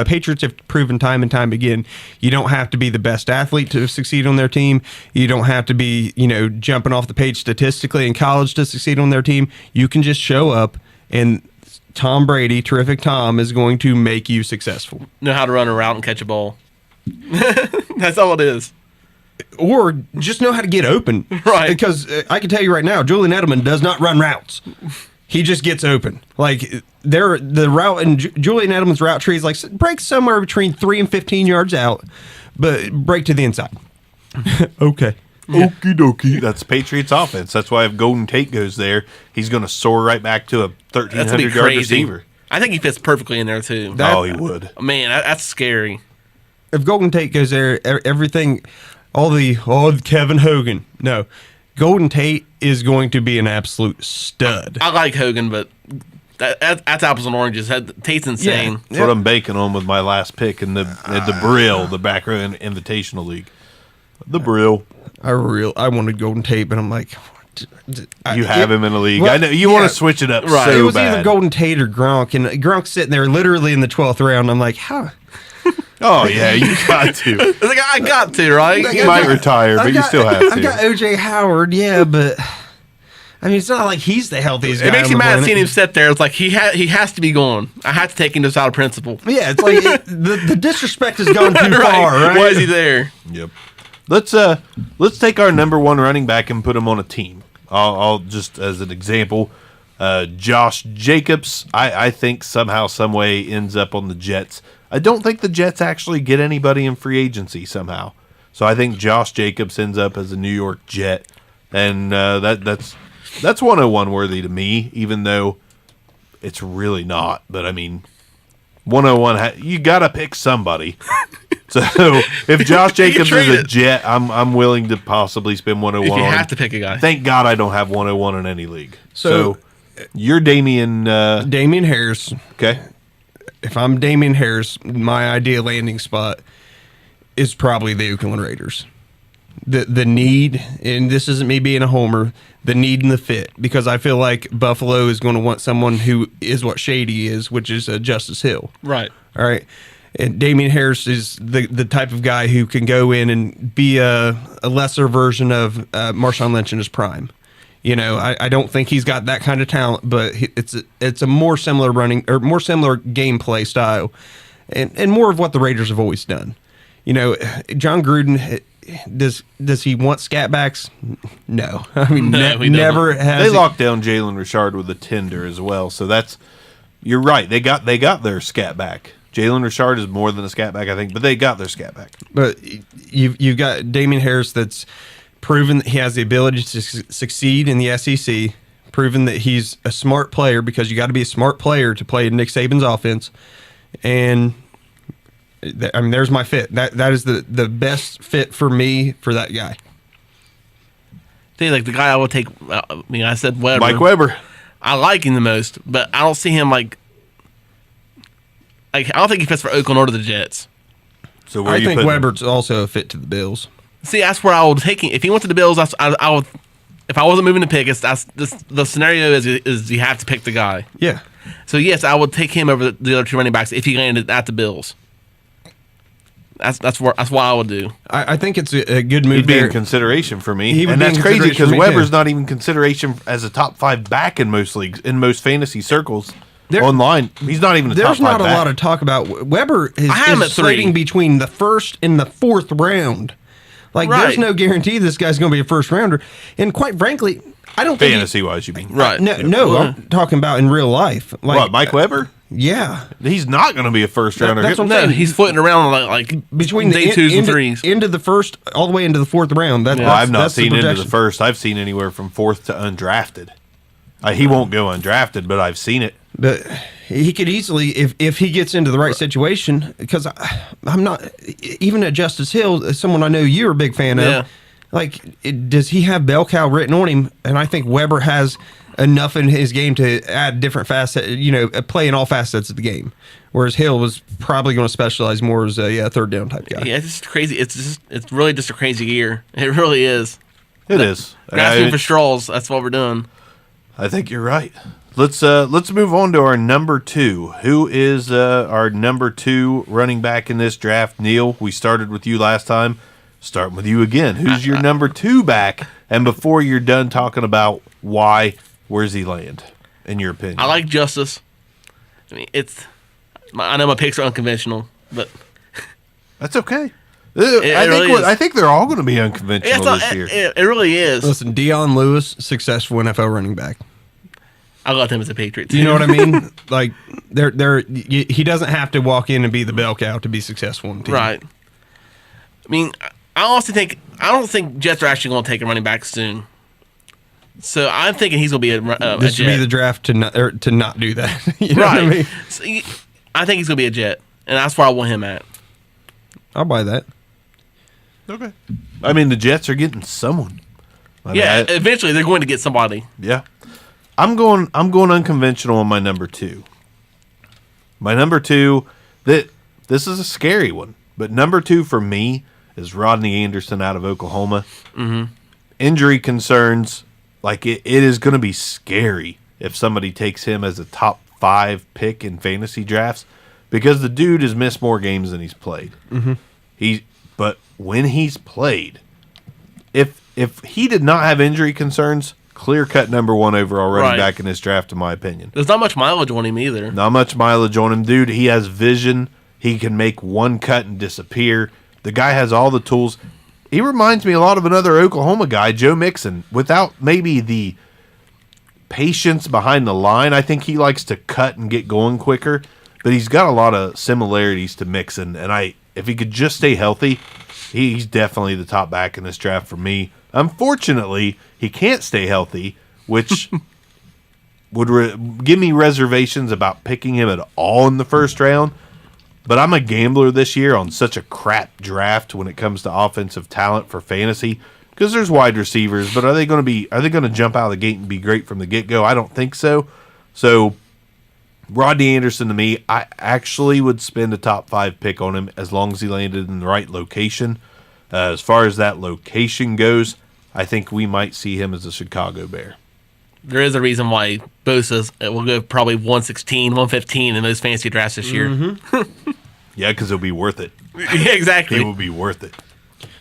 Patriots have proven time and time again. You don't have to be the best athlete to succeed on their team. You don't have to be jumping off the page statistically in college to succeed on their team. You can just show up, and Tom Brady, terrific Tom, is going to make you successful. Know how to run a route and catch a ball. That's all it is. Or just know how to get open. Right. Because I can tell you right now, Julian Edelman does not run routes. He just gets open. Like, the route, and Julian Edelman's route tree is like, break somewhere between 3 and 15 yards out, but break to the inside. Okay. Okie dokie. That's Patriots offense. That's why if Golden Tate goes there, he's going to soar right back to a That's gonna be 1,300-yard crazy. receiver. I think he fits perfectly in there too. He would. Man, that's scary. If Golden Tate goes there, everything, all the Kevin Hogan. No. Golden Tate is going to be an absolute stud. I like Hogan, but That's apples and oranges. Tate's insane. That's what I'm banking on with my last pick in the Brill, the back row Invitational League. The Brill. I wanted Golden Tate, but I'm like, you have him in a league. Well, I know you want to switch it up right. so it was bad. either Golden Tate or Gronk, and Gronk's sitting there literally in the 12th round. I'm like, how? Oh yeah, you got to. Like, I got to, right? You might retire, but you still have to. I got OJ Howard, yeah, but I mean, it's not like he's the healthiest guy. It makes on you the mad planet. seeing him sit there. It's like he has to be gone. I have to take him just out of principle. Yeah, it's like the disrespect has gone too far, right? Why is he there? Yep. Let's take our number one running back and put him on a team. I'll just as an example, Josh Jacobs. I think somehow, some way ends up on the Jets. I don't think the Jets actually get anybody in free agency somehow. So I think Josh Jacobs ends up as a New York Jet, and that's 101 worthy to me, even though it's really not. But I mean, 101, you got to pick somebody. So if Josh Jacobs is a Jet, I'm willing to possibly spend 101 If you on have him. to pick a guy. Thank God I don't have 101 in any league. So you're Damian. Damian Harris. Okay. If I'm Damian Harris, my ideal landing spot is probably the Oakland Raiders. The need, and this isn't me being a homer, the need and the fit, because I feel like Buffalo is going to want someone who is what Shady is, which is Justice Hill. Right. All right. And Damian Harris is the type of guy who can go in and be a lesser version of Marshawn Lynch in his prime. You know, I don't think he's got that kind of talent, but it's a more similar more similar gameplay style, and more of what the Raiders have always done. You know, John Gruden, does he want scat backs? No, I mean No, he never doesn't. has. They locked down Jalen Richard with a tender as well, so you're right. They got their scat back. Jalen Richard is more than a scat back, I think, but they got their scat back. But you've got Damian Harris that's proven that he has the ability to succeed in the SEC, proven that he's a smart player, because you got to be a smart player to play in Nick Saban's offense. And I mean, there's my fit. That is the best fit for me for that guy. See, like the guy I would take. I mean, I said Weber. Mike Weber. I like him the most, but I don't see him like I don't think he fits for Oakland or the Jets. So where I you think putting him? Weber's also a fit to the Bills. See, that's where I would take him. If he went to the Bills, I would. If I wasn't moving to pick, the scenario is you have to pick the guy. Yeah. So yes, I would take him over the other two running backs if he landed at the Bills. That's why I would do. I think it's a good move He'd be there. in consideration for me, He would and be that's in crazy consideration because for me, Weber's too. not even consideration as a top 5 back in most leagues, in most fantasy circles. There- Online, he's not even a top There's 5 not a back. lot of talk about Weber is I have him at 3. slating between the first and the 4th round. Like, there's Right. no guarantee this guy's going to be a first rounder. And quite frankly, I don't think fantasy wise, you mean? Right. No, I'm talking about in real life. Like, What, Mike Weber? Yeah. He's not going to be a first rounder. that's what I'm No, saying. he's floating around like Between day the twos and into, threes. into the first, all the way into the 4th round. Well, I've not seen into the first. I've seen anywhere from 4th to undrafted. He won't go undrafted, but I've seen it. But he could easily, if he gets into the right situation, because I'm not, even at Justice Hill, someone I know you're a big fan Yeah. of, like, does he have bell cow written on him? And I think Weber has enough in his game to add different facets, play in all facets of the game. Whereas Hill was probably going to specialize more as a third down type guy. Yeah, it's just crazy. It's really just a crazy year. It really is. It is. Grasping for straws. That's what we're doing. I think you're right. Let's move on to our number 2. Who is our number 2 running back in this draft? Neil, we started with you last time. Starting with you again. Who's your number 2 back? And before you're done talking about why, where's he land, in your opinion? I like Justice. I mean, I know my picks are unconventional, but That's okay. I think they're all going to be unconventional this year. It really is. Listen, Deion Lewis, successful NFL running back. I got him as a Patriot. You know what I mean? Like, he doesn't have to walk in and be the bell cow to be successful in the team. Right. I mean, I don't think Jets are actually going to take a running back soon. So I'm thinking he's going to be a This Jet. would be the draft to not do that. You know right. what I mean? So, I think he's going to be a Jet, and that's where I want him at. I'll buy that. Okay. I mean, the Jets are getting someone. Eventually they're going to get somebody. Yeah. I'm going unconventional on my number 2. My number 2, this is a scary one, but number 2 for me is Rodney Anderson out of Oklahoma. Mm-hmm. Injury concerns, like it is going to be scary if somebody takes him as a top 5 pick in fantasy drafts, because the dude has missed more games than he's played. Mm-hmm. But when he's played, if he did not have injury concerns, clear-cut number 1 overall running back in this draft, in my opinion. There's not much mileage on him either. Not much mileage on him. Dude, he has vision. He can make one cut and disappear. The guy has all the tools. He reminds me a lot of another Oklahoma guy, Joe Mixon, without maybe the patience behind the line. I think he likes to cut and get going quicker, but he's got a lot of similarities to Mixon, and if he could just stay healthy, he's definitely the top back in this draft for me. Unfortunately, he can't stay healthy, which would give me reservations about picking him at all in the first round. But I'm a gambler this year on such a crap draft when it comes to offensive talent for fantasy, because there's wide receivers, but are they going to jump out of the gate and be great from the get-go? I don't think so. So Rodney Anderson, to me, I actually would spend a top 5 pick on him as long as he landed in the right location. As far as that location goes, I think we might see him as a Chicago Bear. There is a reason why Bosa's will go probably 116, 115 in those fantasy drafts this year. Mm-hmm. Yeah, because it'll be worth it. Yeah, exactly. It will be worth it.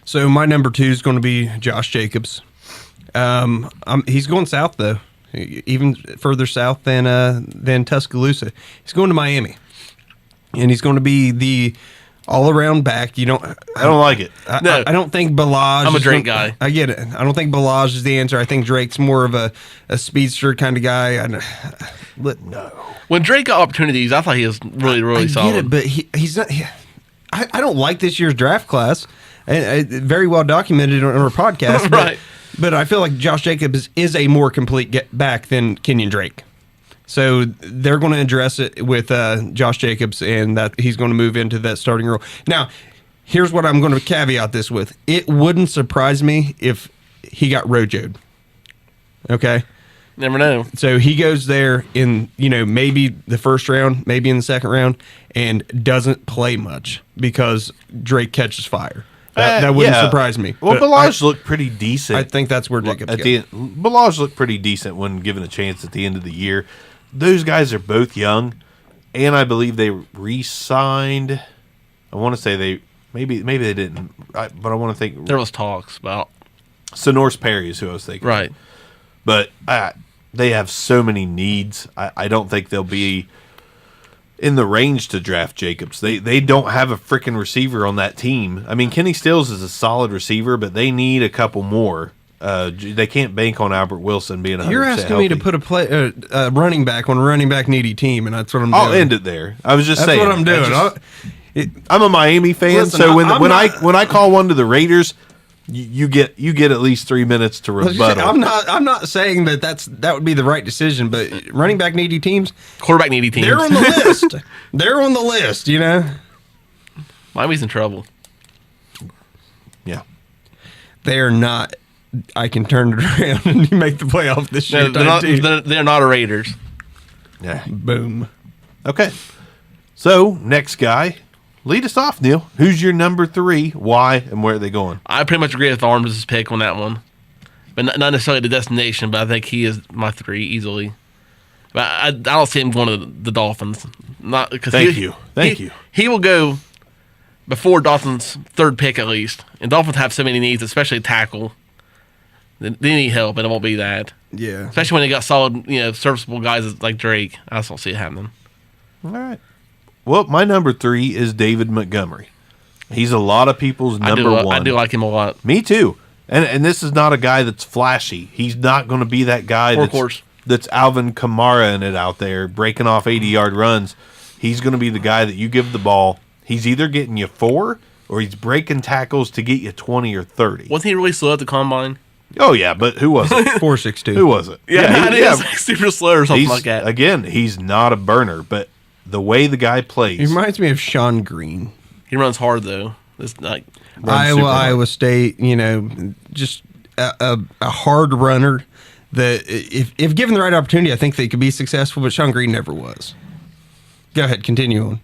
So my number 2 is going to be Josh Jacobs. He's going south though, even further south than Tuscaloosa. He's going to Miami, and he's going to be the all-around back. I don't like it. No. I don't think Balaj. I'm a Drake guy. I get it. I don't think Balaj is the answer. I think Drake's more of a speedster kind of guy. No. When Drake got opportunities, I thought he was really solid. I get it, but he's not. I don't like this year's draft class. And very well documented on our podcast, right? But I feel like Josh Jacobs is a more complete back than Kenyon Drake. So they're going to address it with Josh Jacobs, and that he's going to move into that starting role. Now, here's what I'm going to caveat this with: it wouldn't surprise me if he got rojoed. Okay. Never know. So he goes there in, maybe the first round, maybe in the second round, and doesn't play much because Drake catches fire. That wouldn't surprise me. Well, Balaj looked pretty decent. I think that's where Jacobs Balaj looked pretty decent when given a chance at the end of the year. Those guys are both young, and I believe they re-signed. I want to say they maybe they didn't, but I want to think there was talks about Sonoris Perry is who I was thinking. Right. But they have so many needs. I don't think they'll be in the range to draft Jacobs. They don't have a freaking receiver on that team. I mean, Kenny Stills is a solid receiver, but they need a couple more. They can't bank on Albert Wilson being 100% You're asking healthy. me to put a running back on a running back needy team, and that's what I'm doing. I'll end it there. I was just saying. That's what I'm doing. I'm a Miami fan, Listen, so when I call one to the Raiders, you get at least 3 minutes to rebuttal. I'm not saying that would be the right decision, but running back needy teams, quarterback needy teams, they're on the list. They're on the list, Miami's in trouble. Yeah, they're not. I can turn it around and make the playoff this year. They're not a Raiders. Yeah. Boom. Okay. So next guy. Lead us off, Neil. Who's your number 3? Why and where are they going? I pretty much agree with Arms' pick on that one, but not necessarily the destination. But I think he is my 3 easily. But I don't see him going to the Dolphins. Not because Thank you. He will go before Dolphins' 3rd pick at least. And Dolphins have so many needs, especially tackle. They need help, and it won't be that. Yeah. Especially when they got solid, serviceable guys like Drake. I just don't see it happening. All right. Well, my number 3 is David Montgomery. He's a lot of people's number 1. I do like him a lot. Me too. And this is not a guy that's flashy. He's not going to be that guy that's Alvin Kamara in it out there, breaking off 80-yard runs. He's going to be the guy that you give the ball. He's either getting you 4 or he's breaking tackles to get you 20 or 30. Wasn't he really slow at the combine? Oh, yeah, but who was it? 4.62. Who was it? Yeah, super slow or something like that. Again, he's not a burner, but the way the guy plays. He reminds me of Sean Green. He runs hard, though. It's like Iowa State, just a hard runner if given the right opportunity, I think they could be successful. But Sean Green never was. Go ahead, continue on.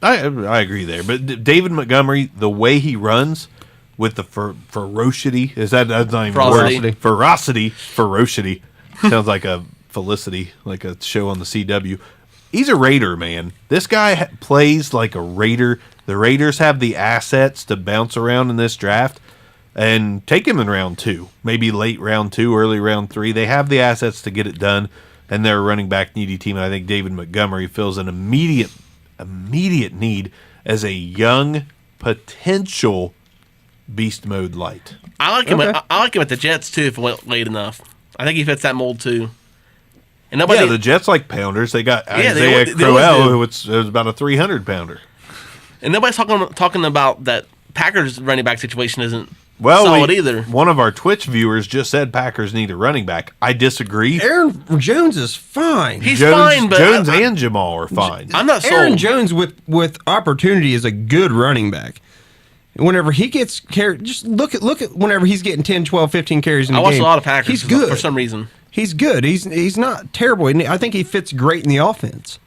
I agree there, but David Montgomery, the way he runs with the ferocity, that's not even Ferocity. a word. Ferocity sounds like a Felicity, like a show on the CW. He's a Raider, man. This guy plays like a Raider. The Raiders have the assets to bounce around in this draft and take him in round 2, maybe late round 2, early round 3. They have the assets to get it done, and they're a running back needy team. And I think David Montgomery fills an immediate need as a young potential beast mode light. I like him. I like him at the Jets too. If it went late enough, I think he fits that mold too. And nobody. The Jets like pounders. They got Yeah, Isaiah they Crowell, always who was about a 300-pounder. And nobody's talking about that Packers running back situation isn't solid either. One of our Twitch viewers just said Packers need a running back. I disagree. Aaron Jones is fine. He's fine, but Jones and Jamal are fine. I'm not sold. Aaron Jones with opportunity is a good running back. Whenever he gets carried, just look at whenever he's getting 10, 12, 15 carries in a game. I watch a lot of Packers. He's good for some reason. He's good. He's not terrible. I think he fits great in the offense.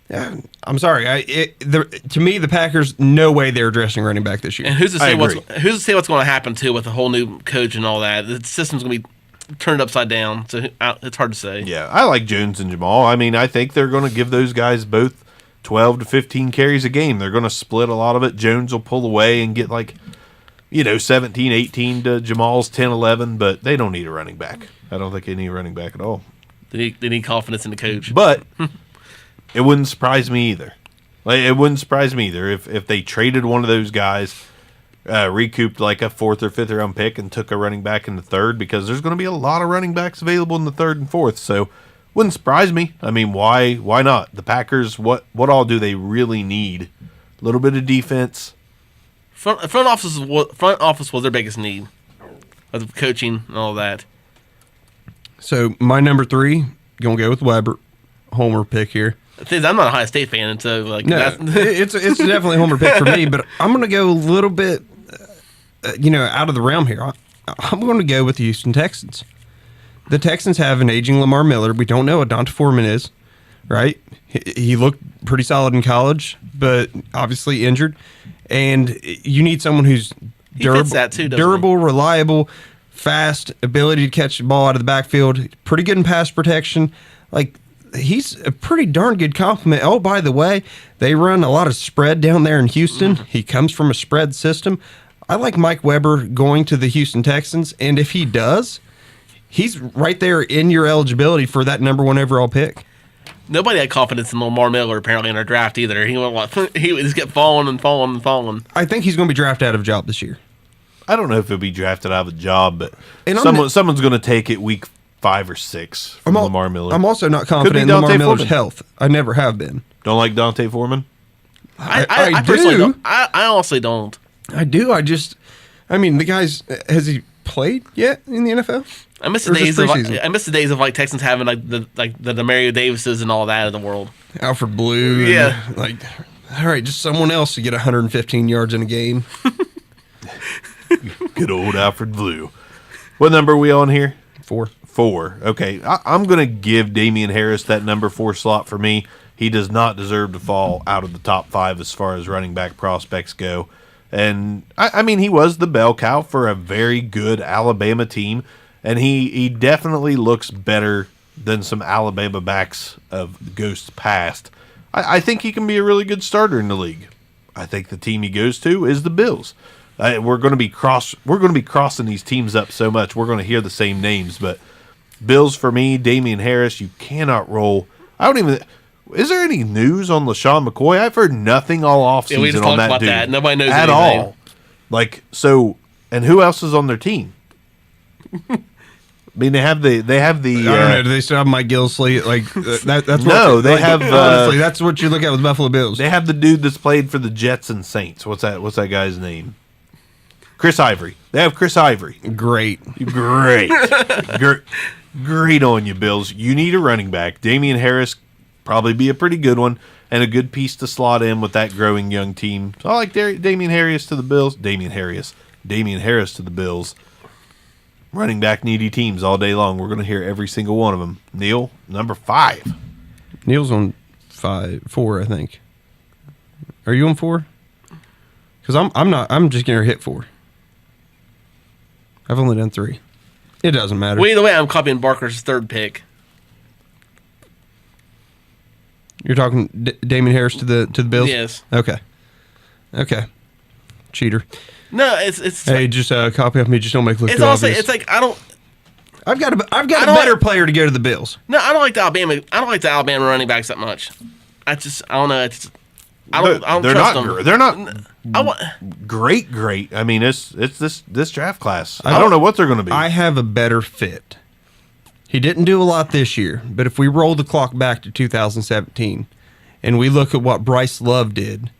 I'm sorry. To me, the Packers, no way they're addressing running back this year. And who's to say what's going to happen too with the whole new coach and all that? The system's going to be turned upside down. So it's hard to say. Yeah, I like Jones and Jamal. I mean, I think they're going to give those guys both 12 to 15 carries a game. They're going to split a lot of it. Jones will pull away and get 17, 18 to Jamal's 10, 11, but they don't need a running back. I don't think they need a running back at all. They need confidence in the coach. But it wouldn't surprise me either. It wouldn't surprise me either if they traded one of those guys, recouped like a 4th or 5th round pick and took a running back in the 3rd, because there's going to be a lot of running backs available in the 3rd and 4th. So wouldn't surprise me. I mean, why not? The Packers, what all do they really need? A little bit of defense. Front office was their biggest need, of coaching and all that. So my number 3, gonna go with Weber, homer pick here. I'm not a Ohio State fan, and so it's definitely a homer pick for me. But I'm gonna go a little bit, out of the realm here. I'm going to go with the Houston Texans. The Texans have an aging Lamar Miller. We don't know what Donta Foreman is, right? He looked pretty solid in college, but obviously injured. And you need someone who's durable, reliable, fast, ability to catch the ball out of the backfield, pretty good in pass protection. He's a pretty darn good compliment. Oh, by the way, they run a lot of spread down there in Houston. He comes from a spread system. I like Mike Weber going to the Houston Texans, and if he does, he's right there in your eligibility for that number 1 overall pick. Nobody had confidence in Lamar Miller apparently in our draft either. He just kept falling and falling and falling. I think he's going to be drafted out of a job this year. I don't know if he'll be drafted out of a job, but someone's going to take it week 5 or 6 from Lamar Miller. I'm also not confident in Lamar Miller's health. I never have been. Don't like Donta Foreman? I personally don't. I honestly don't. I do. The guy's, has he played yet in the NFL? I miss the days of Texans having the Demario Davises and all that in the world. Alfred Blue. Yeah. All right, just someone else to get 115 yards in a game. Good old Alfred Blue. What number are we on here? 4. Okay, I'm going to give Damian Harris that number 4 slot for me. He does not deserve to fall out of the top 5 as far as running back prospects go. And, he was the bell cow for a very good Alabama team, and he definitely looks better than some Alabama backs of Ghost's past. I think he can be a really good starter in the league. I think the team he goes to is the Bills. We're going to be crossing these teams up so much. We're going to hear the same names, but Bills for me, Damian Harris, you cannot roll. Is there any news on LaShawn McCoy? I've heard nothing all offseason we just on talked that about dude. that. Nobody knows at anything. all. And who else is on their team? They have the. I don't know. Do they still have Mike Gillislee? That's no. They have. Honestly, that's what you look at with Buffalo Bills. They have the dude that's played for the Jets and Saints. What's that guy's name? Chris Ivory. They have Chris Ivory. Great. Great on you, Bills. You need a running back. Damian Harris probably be a pretty good one and a good piece to slot in with that growing young team. So I like Damian Harris to the Bills. Damian Harris to the Bills. running back needy teams all day long. We're going to hear every single one of them. Neil, number 5. Neil's on 4, I think. Are you on 4? Because I'm not. I'm just going to hit 4. I've only done 3. It doesn't matter. Well, either way, I'm copying Barker's 3rd pick. You're talking Damien Harris to the Bills? Yes. Okay. Cheater. No, it's. Hey, just copy of me. Just don't make it look It's too also. obvious. It's like I don't. I've got a better player to go to the Bills. No, I don't like the Alabama running backs that much. I don't know. I don't trust them. They're not great. I mean, it's this draft class. I don't know what they're going to be. I have a better fit. He didn't do a lot this year, but if we roll the clock back to 2017 and we look at what Bryce Love did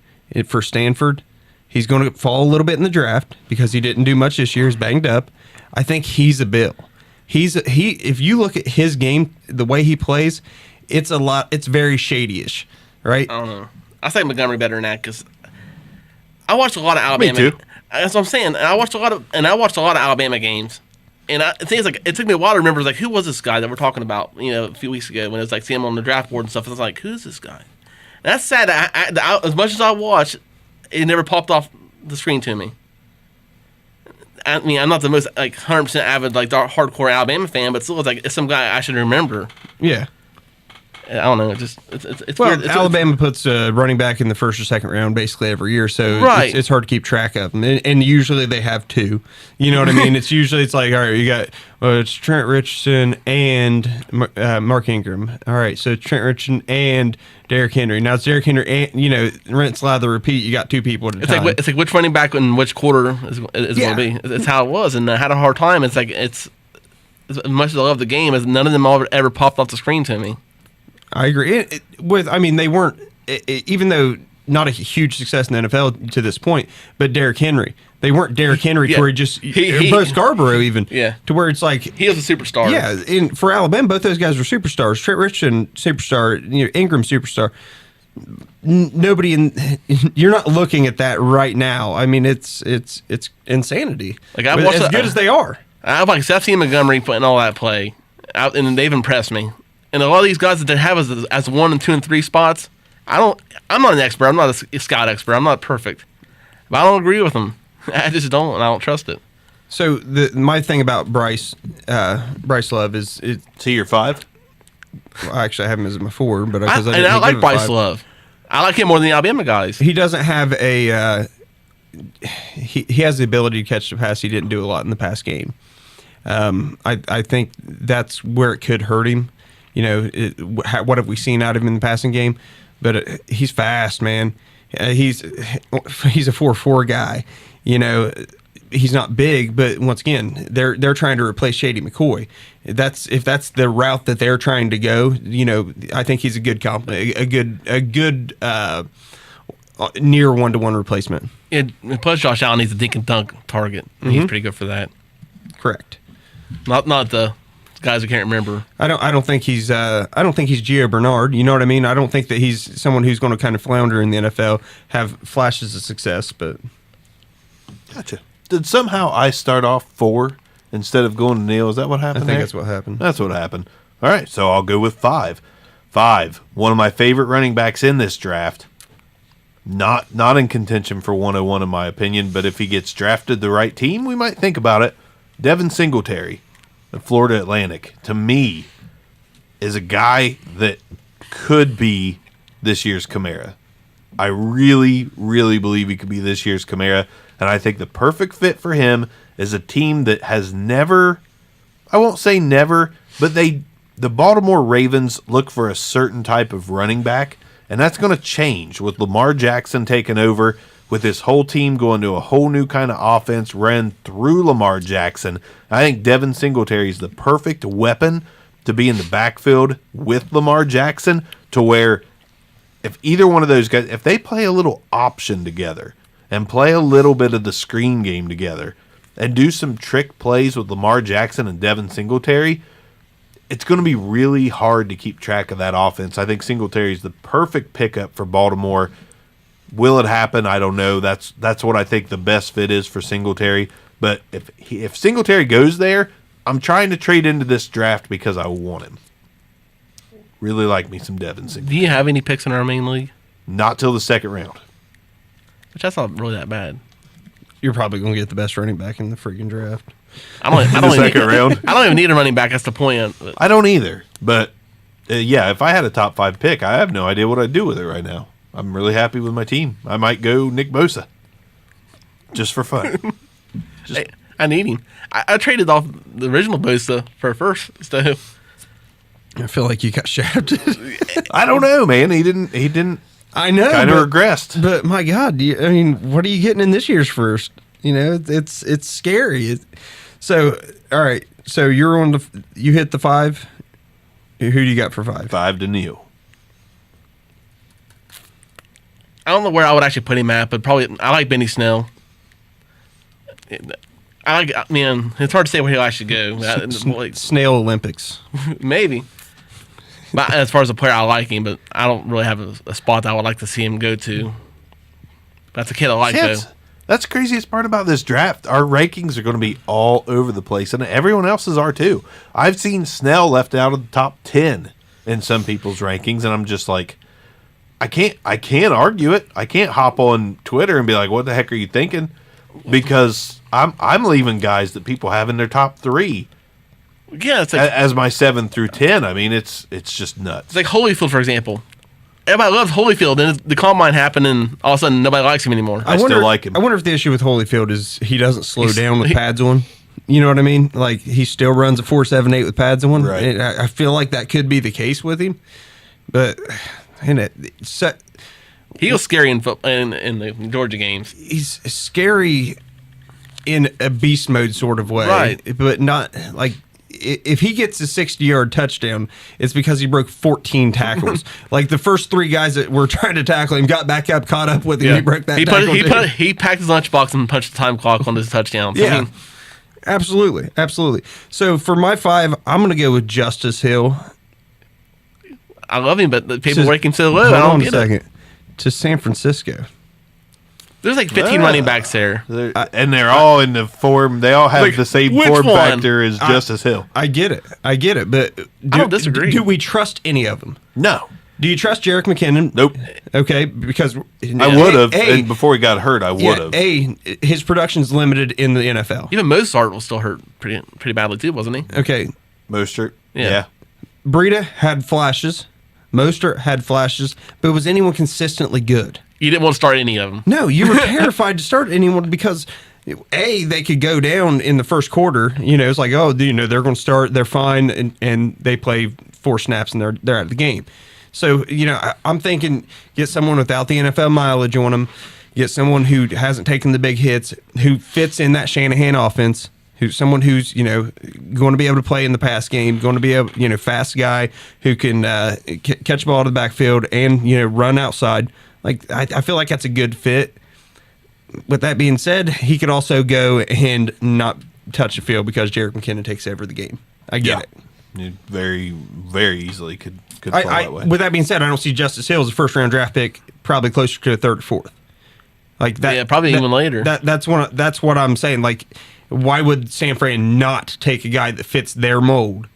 for Stanford, he's going to fall a little bit in the draft because he didn't do much this year. He's banged up. I think he's a Bill. If you look at his game, the way he plays, it's very shady-ish, right? I don't know. I think Montgomery better than that because I watched a lot of Alabama. Me too. That's what I'm saying. And I watched a lot of Alabama games. And the thing is, like, it took me a while to remember, like, who was this guy that we're talking about, a few weeks ago when it was like seeing him on the draft board and stuff. I was like, who's this guy? And that's sad. As much as I watched, it never popped off the screen to me. I mean, I'm not the most 100% avid hardcore Alabama fan, but still, it's some guy I should remember. Yeah. I don't know. It's well, weird. Alabama puts running back in the 1st or 2nd round basically every year, so it's hard to keep track of them. And usually they have 2. You know what I mean? It's like, all right, you got it's Trent Richardson and Mark Ingram. All right, so Trent Richardson and Derrick Henry. Now it's Derrick Henry and rinse, lather, repeat. You got 2 people at a time. It's like which running back in which quarter is going to be. It's how it was, and I had a hard time. It's like it's as much as I love the game, as none of them ever popped off the screen to me. I agree. They weren't, even though not a huge success in the NFL to this point, but Derrick Henry. They weren't Derrick Henry to where both Scarborough even. Yeah. To where it's like. He was a superstar. Yeah. And for Alabama, both those guys were superstars. Trent Richardson, superstar. Ingram, superstar. Nobody you're not looking at that right now. I mean, it's insanity. Like I watched as good as they are. I've seen Montgomery putting all that play, and they've impressed me. And a lot of these guys that they have as 1 and 2 and 3 spots, I'm not an expert. I'm not a scout expert. I'm not perfect, but I don't agree with them. I just don't, and I don't trust it. So my thing about Bryce Love is he your 5? Well, actually, I have him as my 4, but I like Bryce Love. I like him more than the Alabama guys. He doesn't have a. He has the ability to catch the pass. He didn't do a lot in the past game. I think that's where it could hurt him. What have we seen out of him in the passing game? But he's fast, man. He's a 4.4 guy. He's not big, but once again, they're trying to replace Shady McCoy. If that's the route that they're trying to go, I think he's a good a good near 1-to-1 replacement. Plus, Josh Allen needs a dink and dunk target. And he's pretty good for that. Correct. Not the guys I can't remember. I don't think he's Gio Bernard. You know what I mean? I don't think that he's someone who's going to kind of flounder in the NFL, have flashes of success. But gotcha. Did somehow I start off 4 instead of going to Neil? Is that what happened? I think that's what happened. That's what happened. All right, so I'll go with 5. 5, one of my favorite running backs in this draft. Not in contention for 101 in my opinion, but if he gets drafted the right team, we might think about it. Devin Singletary, the Florida Atlantic, to me, is a guy that could be this year's Kamara. I really, really believe he could be this year's Kamara, and I think the perfect fit for him is a team that has never, I won't say never, but the Baltimore Ravens look for a certain type of running back, and that's going to change with Lamar Jackson taking over, with this whole team going to a whole new kind of offense ran through Lamar Jackson. I think Devin Singletary is the perfect weapon to be in the backfield with Lamar Jackson, to where if either one of those guys, if they play a little option together and play a little bit of the screen game together and do some trick plays with Lamar Jackson and Devin Singletary, it's going to be really hard to keep track of that offense. I think Singletary is the perfect pickup for Baltimore. Will it happen? I don't know. That's what I think the best fit is for Singletary. But if Singletary goes there, I'm trying to trade into this draft because I want him. Really like me some Devin Singletary. Do you have any picks in our main league? Not till the second round. Which that's not really that bad. You're probably going to get the best running back in the freaking draft. I don't Second round. I don't even need a running back. That's the point. I don't either. But yeah, if I had a top 5 pick, I have no idea what I'd do with it right now. I'm really happy with my team. I might go Nick Bosa. Just for fun. Hey, I need him. I traded off the original Bosa for a first. So I feel like you got shafted. I don't know, man. He didn't. I know. Kind of regressed. But my God, I mean, what are you getting in this year's first? You know, it's scary. So, all right. So you hit the 5. Who do you got for 5? 5 to Neil. I don't know where I would actually put him at, but probably I like Benny Snell. It's hard to say where he'll actually go. Snail Olympics. Maybe. But as far as a player, I like him, but I don't really have a spot that I would like to see him go to. That's a kid I like, though. That's the craziest part about this draft. Our rankings are going to be all over the place, and everyone else's are too. I've seen Snell left out of the top 10 in some people's rankings, and I'm just like, I can't argue it. I can't hop on Twitter and be like, what the heck are you thinking? Because I'm leaving guys that people have in their top 3. Yeah, it's like, as my 7 through 10. I mean, it's just nuts. It's like Holyfield, for example. Everybody loves Holyfield, and the combine happened, and all of a sudden nobody likes him anymore. I still like him. I wonder if the issue with Holyfield is he doesn't slow down with pads on. You know what I mean? Like, he still runs a 4.78 with pads on. Right. And I feel like that could be the case with him. But he was scary in the Georgia games. He's scary in a beast mode sort of way. Right. But not like, if he gets a 60-yard touchdown, it's because he broke 14 tackles. Like, the first 3 guys that were trying to tackle him got back up, caught up with him. Yeah. He broke that tackle. He packed his lunchbox and punched the time clock on his touchdown. Yeah, I mean, absolutely. So for my 5, I'm going to go with Justice Hill. I love him, but the people rank him so low. Hold on a second. To San Francisco. There's like 15 running backs there. And they're all in the form. They all have like, the same form factor as Justice Hill. I get it. But I don't disagree. Do we trust any of them? No. Do you trust Jerick McKinnon? Nope. Okay, because I would have. And before he got hurt, I would have. His production's limited in the NFL. Even Mostert was still hurt pretty badly too, wasn't he? Okay. Mostert. Yeah. Breida had flashes. Mostert had flashes. But was anyone consistently good? You didn't want to start any of them. No, you were terrified to start anyone because, they could go down in the first quarter. You know, it's like, they're going to start. They're fine, and they play 4 snaps, and they're out of the game. So, I'm thinking get someone without the NFL mileage on them, get someone who hasn't taken the big hits, who fits in that Shanahan offense, someone who's, going to be able to play in the pass game, going to be able, fast guy who can catch the ball to the backfield and, run outside. Like, I feel like that's a good fit. With that being said, he could also go and not touch the field because Jerick McKinnon takes over the game. I get it. You very, very easily could fall that way. With that being said, I don't see Justice Hill as a first-round draft pick, probably closer to a 3rd or 4th. Like that. Yeah, probably even later. That's what I'm saying. Like, why would San Fran not take a guy that fits their mold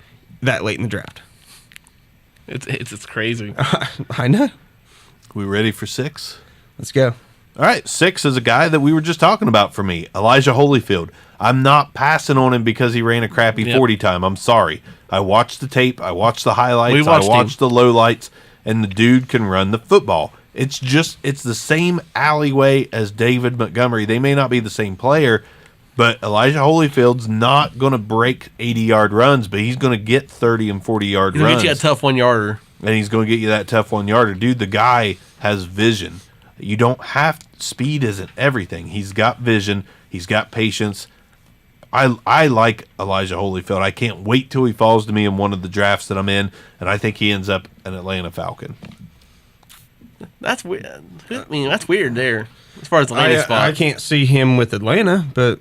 that late in the draft? It's crazy. I know. We ready for 6? Let's go. All right, 6 is a guy that we were just talking about for me, Elijah Holyfield. I'm not passing on him because he ran a crappy 40 time. I'm sorry. I watched the tape. I watched the highlights. I watched the lowlights, and the dude can run the football. It's the same alleyway as David Montgomery. They may not be the same player, but Elijah Holyfield's not going to break 80-yard runs, but he's going to get 30 and 40-yard runs. He'll get you a tough 1-yarder. And he's going to get you that tough 1-yarder. Dude, the guy has vision. You don't have speed isn't everything. He's got vision. He's got patience. I like Elijah Holyfield. I can't wait till he falls to me in one of the drafts that I'm in, and I think he ends up an Atlanta Falcon. That's weird. I mean, that's weird there as far as the landing spot. I can't see him with Atlanta, but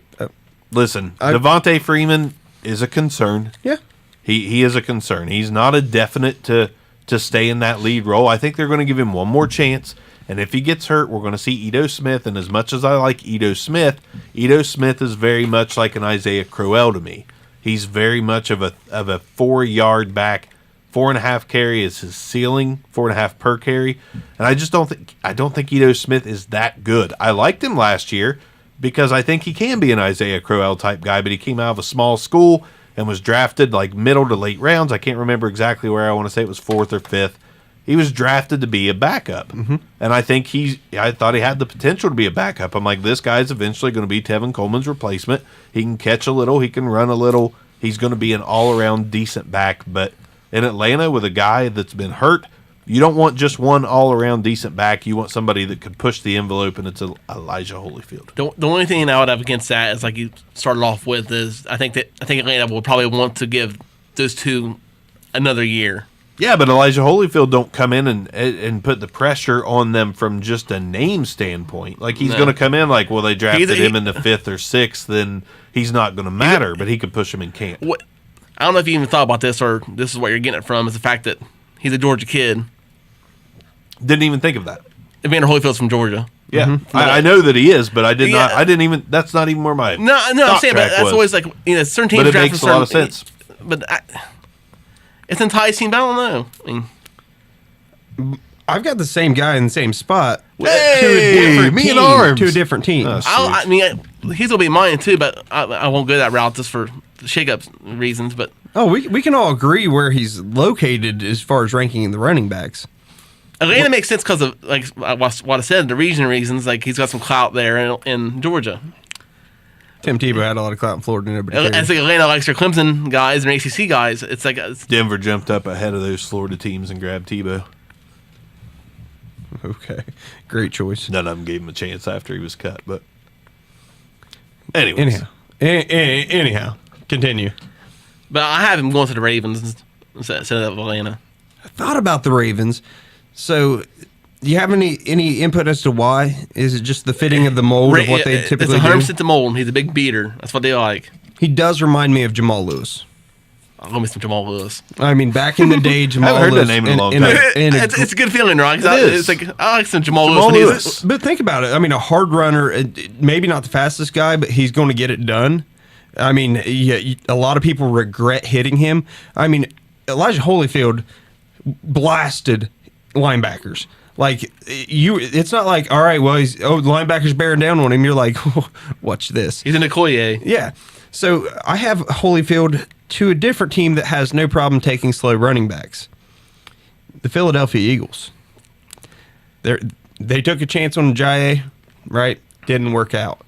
listen, Devontae Freeman is a concern. Yeah, he is a concern. He's not a definite to stay in that lead role. I think they're going to give him one more chance. And if he gets hurt, we're going to see Ito Smith. And as much as I like Ito Smith is very much like an Isaiah Crowell to me. He's very much of a 4-yard back. 4.5 carry is his ceiling, 4.5 per carry. And I don't think Ito Smith is that good. I liked him last year because I think he can be an Isaiah Crowell type guy, but he came out of a small school and was drafted like middle to late rounds. I can't remember exactly where. I want to say it was 4th or 5th. He was drafted to be a backup. Mm-hmm. And I think I thought he had the potential to be a backup. I'm like, this guy's eventually going to be Tevin Coleman's replacement. He can catch a little. He can run a little. He's going to be an all-around decent back. But in Atlanta with a guy that's been hurt, you don't want just one all-around decent back. You want somebody that could push the envelope, and it's Elijah Holyfield. The only thing I would have against that is, like you started off with, is I think Atlanta will probably want to give those two another year. Yeah, but Elijah Holyfield don't come in and put the pressure on them from just a name standpoint. Like, he's going to come in like, well, they drafted him in the 5th or 6th, then he's not going to matter, but he could push him in camp. I don't know if you even thought about this, or this is what you're getting it from, is the fact that he's a Georgia kid. Didn't even think of that. Evander Holyfield's from Georgia. Yeah, mm-hmm. I know that he is, but I did not. I didn't even. That's not even where my I'm saying, but that's always like, certain teams. But it makes a lot of sense. But it's enticing. But I don't know. I've got the same guy in the same spot. Hey, me and Arms to a different team. Oh, he's gonna be mine too, but I won't go that route just for shake-up reasons. But we can all agree where he's located as far as ranking in the running backs. Atlanta makes sense because of, like what I said, the region reasons. Like, he's got some clout there in Georgia. Tim Tebow had a lot of clout in Florida. It's like Atlanta likes their Clemson guys and ACC guys. It's like Denver jumped up ahead of those Florida teams and grabbed Tebow. Okay, great choice. None of them gave him a chance after he was cut, but anyways. Anyhow, continue. But I have him going to the Ravens instead of Atlanta. I thought about the Ravens. So, do you have any input as to why? Is it just the fitting of the mold of what they typically do? It's 100% the mold. He's a big beater. That's what they like. He does remind me of Jamal Lewis. I'll go with some Jamal Lewis. I mean, back in the day, Jamal I haven't Lewis. heard that name in a long time. It's a good feeling, right? It's like, I like some Jamal Lewis. But think about it. I mean, a hard runner, maybe not the fastest guy, but he's going to get it done. I mean, a lot of people regret hitting him. I mean, Elijah Holyfield blasted linebackers. Like, it's not like, all right, well, the linebacker's bearing down on him. You're like, watch this. He's an Okoye. Yeah. So I have Holyfield to a different team that has no problem taking slow running backs. The Philadelphia Eagles. They took a chance on Ajayi, right? Didn't work out.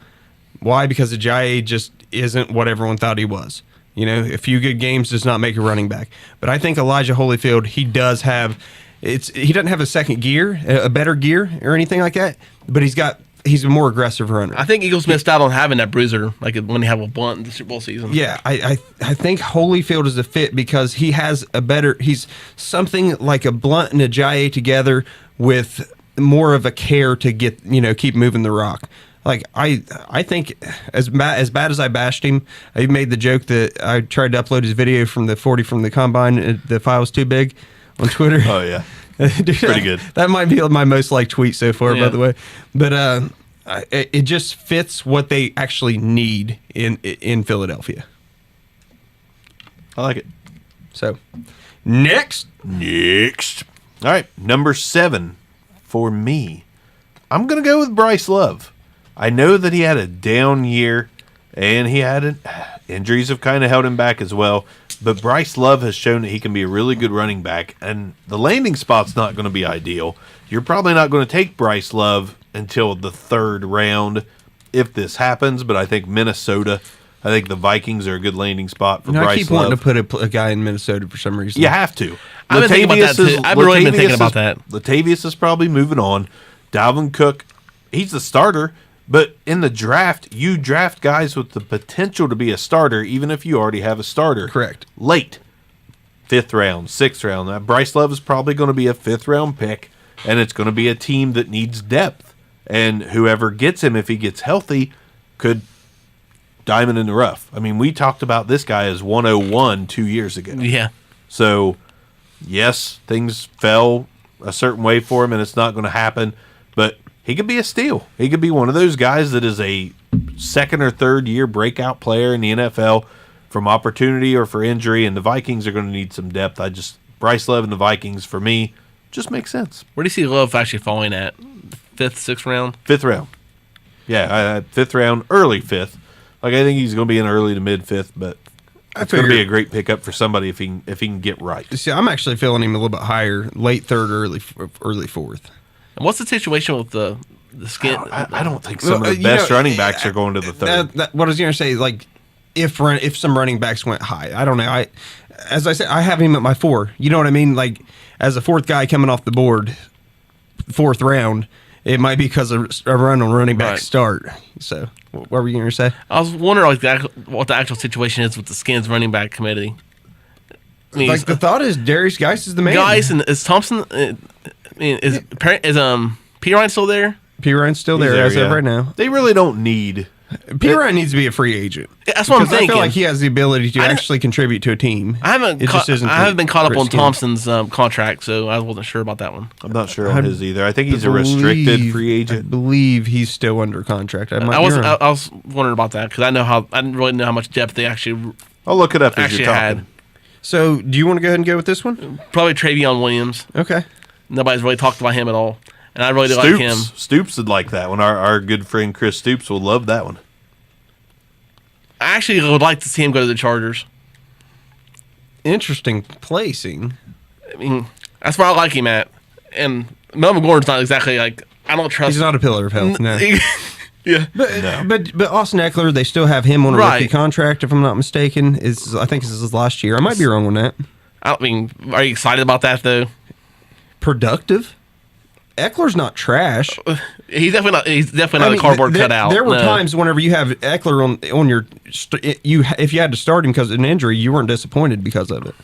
Why? Because Ajayi just isn't what everyone thought he was. You know, a few good games does not make a running back. But I think Elijah Holyfield, he doesn't have a second gear, a better gear or anything like that, but he's a more aggressive runner. I think Eagles missed out on having that bruiser, like when they have a Blunt in the Super Bowl season. Yeah, I think Holyfield is a fit because he has he's something like a Blunt and a Ajayi together with more of a care to keep moving the rock. Like, I think as bad as I bashed him, I made the joke that I tried to upload his video from the 40 from the combine, the file was too big on Twitter. Oh, yeah. Dude, pretty good. That might be my most liked tweet so far, by the way. But it just fits what they actually need in Philadelphia. I like it. So, next. All right, number 7 for me. I'm going to go with Bryce Love. I know that he had a down year, and he had injuries have kind of held him back as well. But Bryce Love has shown that he can be a really good running back, and the landing spot's not going to be ideal. You're probably not going to take Bryce Love until the 3rd round if this happens, but I think Minnesota, I think the Vikings are a good landing spot for Bryce Love. I keep wanting to put a guy in Minnesota for some reason. You have to. I've been thinking about that too. I've really been thinking about that. Latavius is probably moving on. Dalvin Cook, he's the starter. But in the draft, you draft guys with the potential to be a starter, even if you already have a starter. Correct. Late. 5th round, 6th round. Now, Bryce Love is probably going to be a 5th round pick, and it's going to be a team that needs depth. And whoever gets him, if he gets healthy, could diamond in the rough. I mean, we talked about this guy as 101 2 years ago. Yeah. So, yes, things fell a certain way for him, and it's not going to happen. But he could be a steal. He could be one of those guys that is a 2nd or 3rd year breakout player in the NFL. from opportunity or for injury, and the Vikings are going to need some depth. Bryce Love and the Vikings, for me, just makes sense. Where do you see Love actually falling at? 5th, 6th round? 5th round. Yeah, 5th round, early 5th. Like, I think he's going to be in early to mid 5th, but it's going to be a great pickup for somebody if he can get right. See, I'm actually feeling him a little bit higher, late 3rd, early 4th. And what's the situation with the skin? I don't think some of the best running backs are going to the 3rd. What I was going to say, like, if some running backs went high, I don't know. As I said, I have him at my 4. You know what I mean? Like, as a 4th guy coming off the board, 4th round, it might be because of a running back start. So, what were you going to say? I was wondering what the actual situation is with the Skins running back committee. I mean, like, the thought is Darius Geis is the man. Geis, and is Thompson? Is P. Ryan still there? P. Ryan's still there as of right now. They really don't need. P. Ryan needs to be a free agent. That's what I'm thinking. I feel like he has the ability to actually contribute to a team. I haven't been caught up on Thompson's contract, so I wasn't sure about that one. I'm not sure on his either. I think he's a restricted free agent. I believe he's still under contract. I was wondering about that because I didn't really know how much depth they actually. I'll look it up as you're talking. Had. So, do you want to go ahead and go with this one? Probably Travion Williams. Okay. Nobody's really talked about him at all. And I really do like him. Stoops would like that one. Our good friend Chris Stoops will love that one. I actually would like to see him go to the Chargers. Interesting placing. I mean, that's where I like him at. And Melvin Gordon's not exactly like, I don't trust. He's not a pillar of health, no. Yeah. But Austin Eckler, they still have him on a rookie contract, if I'm not mistaken. I think this is his last year. I might be wrong on that. I mean, are you excited about that, though? Productive? Eckler's not trash. He's definitely not a cardboard cutout. There were times whenever you have Eckler on your if you had to start him because of an injury, you weren't disappointed because of it.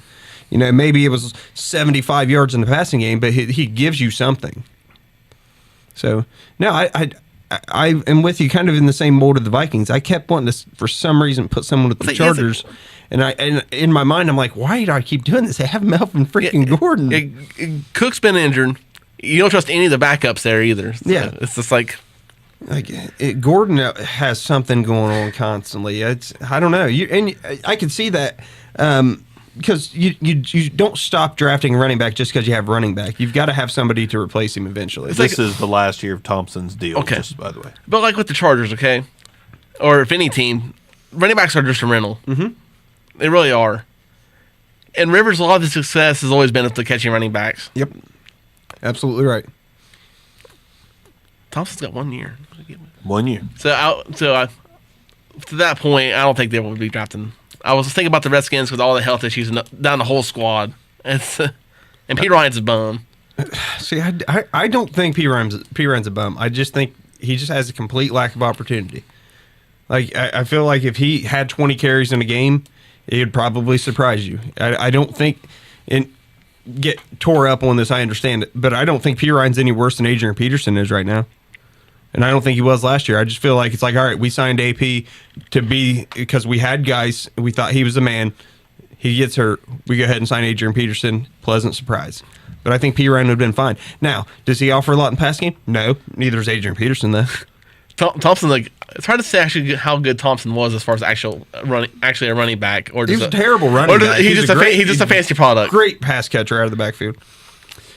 You know, maybe it was 75 yards in the passing game, but he gives you something. So no, I am with you, kind of in the same mold of the Vikings. I kept wanting to, for some reason, put someone with the Chargers, and in my mind, I'm like, why do I keep doing this? I have Melvin freaking Gordon. Cook's been injured. You don't trust any of the backups there either. So it's just like Gordon has something going on constantly. I don't know. I can see that because you don't stop drafting running back just because you have running back. You've got to have somebody to replace him eventually. This is the last year of Thompson's deal. Okay, just by the way, but like with the Chargers, okay, or if any team, running backs are just a rental. Mm-hmm. They really are. And Rivers, a lot of the success has always been with the catching running backs. Yep. Absolutely right. Thompson's got 1 year. 1 year. So to that point, I don't think they will be drafting. I was thinking about the Redskins with all the health issues down the whole squad. And P. Ryan's a bum. See, I don't think P. Ryan's a bum. I just think he just has a complete lack of opportunity. Like I feel like if he had 20 carries in a game, it would probably surprise you. I don't think get tore up on this, I understand it, but I don't think P. Ryan's any worse than Adrian Peterson is right now. And I don't think he was last year. I just feel like it's like, all right, we signed AP because we had guys, we thought he was the man. He gets hurt. We go ahead and sign Adrian Peterson. Pleasant surprise. But I think P. Ryan would have been fine. Now, does he offer a lot in pass game? No. Neither is Adrian Peterson, though. Thompson, like, it's hard to say actually how good Thompson was as far as actually a running back, or just he's a terrible running back. He's just a fancy product. Great pass catcher out of the backfield.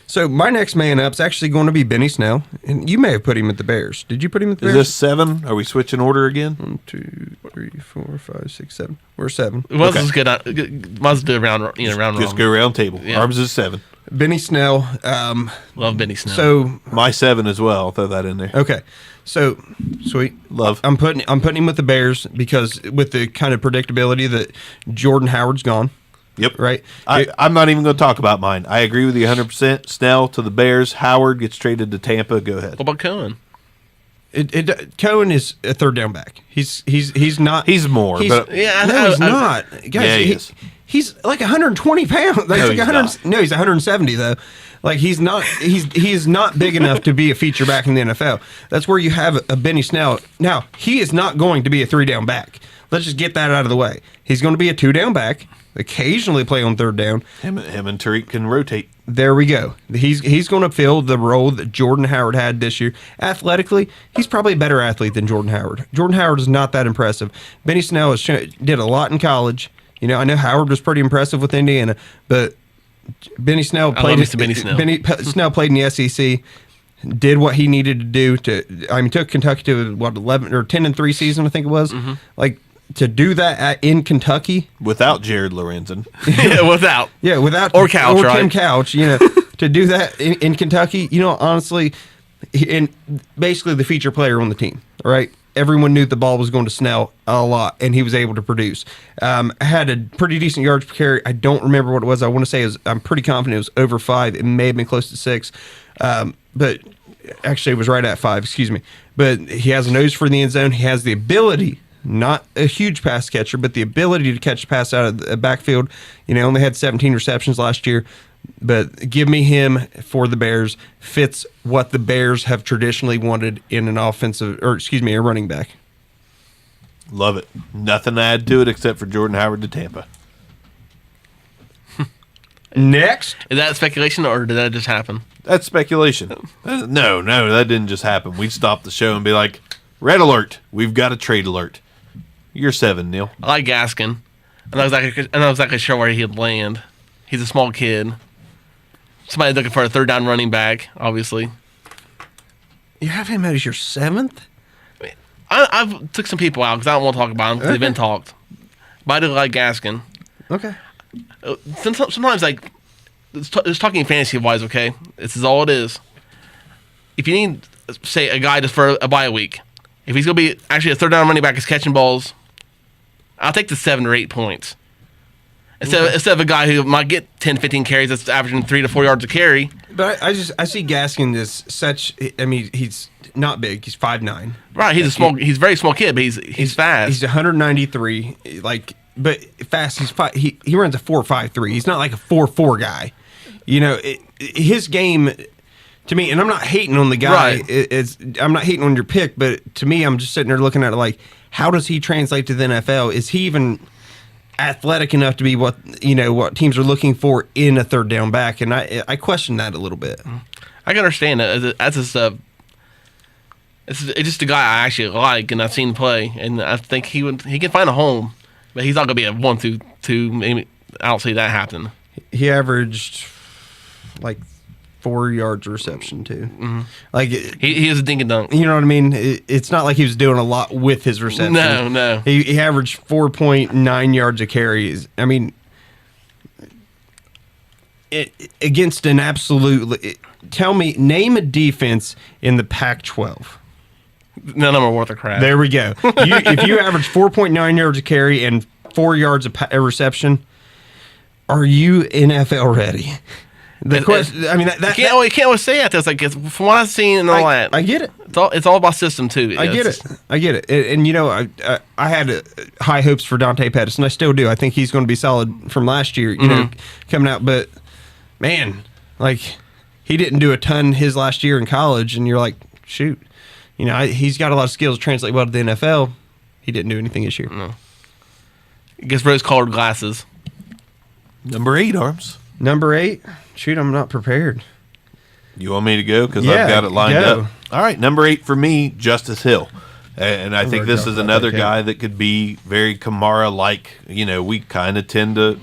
So my next man up is actually going to be Benny Snell, and you may have put him at the Bears. Did you put him at the Bears? Is this 7? Are we switching order again? 1, 2, 3, 4, 5, 6, 7. We're 7. Well, this is good. Might as well do a round. Just go round table. Yeah. Arms is 7. Benny Snell. Love Benny Snell. So my 7 as well. I'll throw that in there. Okay. So sweet. Love. I'm putting him with the Bears because with the kind of predictability that Jordan Howard's gone. Yep. Right. I'm not even going to talk about mine. I agree with you 100%. Snell to the Bears. Howard gets traded to Tampa. Go ahead. What about Cohen? Cohen is a third down back. He's not. He's more. He's not. Guys, yeah, he is. He's like 120 pounds. Like, no, he's not. No, he's 170 though. Like he is not big enough to be a feature back in the NFL. That's where you have a Benny Snell. Now, he is not going to be a 3-down back. Let's just get that out of the way. He's going to be a 2-down back, occasionally play on third down. Him and Tariq can rotate. There we go. He's going to fill the role that Jordan Howard had this year. Athletically, he's probably a better athlete than Jordan Howard. Jordan Howard is not that impressive. Benny Snell did a lot in college. You know, I know Howard was pretty impressive with Indiana, but Benny Snell I love Mr. Benny Snell. Snell played in the SEC, did what he needed to do took Kentucky to 11 or 10-3 season, I think it was. Mm-hmm. Like to do that in Kentucky without Jared Lorenzen. without or Couch, right? Tim Couch, you know, to do that in Kentucky, you know, honestly, and basically the feature player on the team, right? Everyone knew the ball was going to Snell a lot, and he was able to produce. Had a pretty decent yards per carry. I don't remember what it was. I want to say I'm pretty confident it was over 5. It may have been close to 6, but actually it was right at 5. Excuse me. But he has a nose for the end zone. He has the ability, not a huge pass catcher, but the ability to catch a pass out of the backfield. You know, only had 17 receptions last year. But give me him for the Bears. Fits what the Bears have traditionally wanted in an a running back. Love it. Nothing to add to it except for Jordan Howard to Tampa. Next. Is that speculation or did that just happen? That's speculation. No, that didn't just happen. We'd stop the show and be like, red alert. We've got a trade alert. You're 7, Neil. I like Gaskin. I'm not exactly sure where he'd land. He's a small kid. Somebody looking for a third down running back, obviously. You have him as your 7th? I've took some people out because I don't want to talk about them because they've been talked. But I do like Gaskin. Okay. Sometimes, like, it's talking fantasy-wise, okay? This is all it is. If you need, say, a guy just for a bye week, if he's going to be actually a third down running back is catching balls, I'll take the 7 or 8 points. Instead of a guy who might get 10, 15 carries that's averaging 3 to 4 yards a carry. But I see Gaskin as such. I mean, he's not big. He's 5'9". Right, he's a very small kid, but he's fast. He's 193. But fast. He runs a 4.53. He's not like a 4.4 guy. You know, his game to me, and I'm not hating on the guy. Right. I'm not hating on your pick, but to me, I'm just sitting there looking at it like, how does he translate to the NFL? Is he even athletic enough to be what teams are looking for in a third down back? And I question that a little bit. I can understand that. It's just a guy I actually like and I've seen play, and I think he can find a home, but he's not going to be a 1 through 2. Maybe I don't see that happening. He averaged like 4 yards a reception too. Mm-hmm. Like he is a dink and dunk. You know what I mean? It's not like he was doing a lot with his reception. No. He averaged 4.9 yards a carry. I mean, against an absolute. Name a defense in the Pac-12. None of them are worth a crap. There we go. If you average 4.9 yards a carry and 4 yards a reception, are you NFL ready? The question. I mean, you can't always say that. That's like from what I've seen and all that. I get it. It's all about system too. I get it. And you know, I had high hopes for Dante Pettis, and I still do. I think he's going to be solid from last year. You know, coming out. But man, like he didn't do a ton his last year in college, and you're like, shoot, you know, he's got a lot of skills to translate well to the NFL. He didn't do anything this year. No. He gets rose-colored glasses. Number 8, Arms. Number 8. Shoot, I'm not prepared. You want me to go? Because I've got it lined go. up. All right, number 8 for me, Justice Hill. And I think this is another guy that could be very Kamara-like. You know, we kind of tend to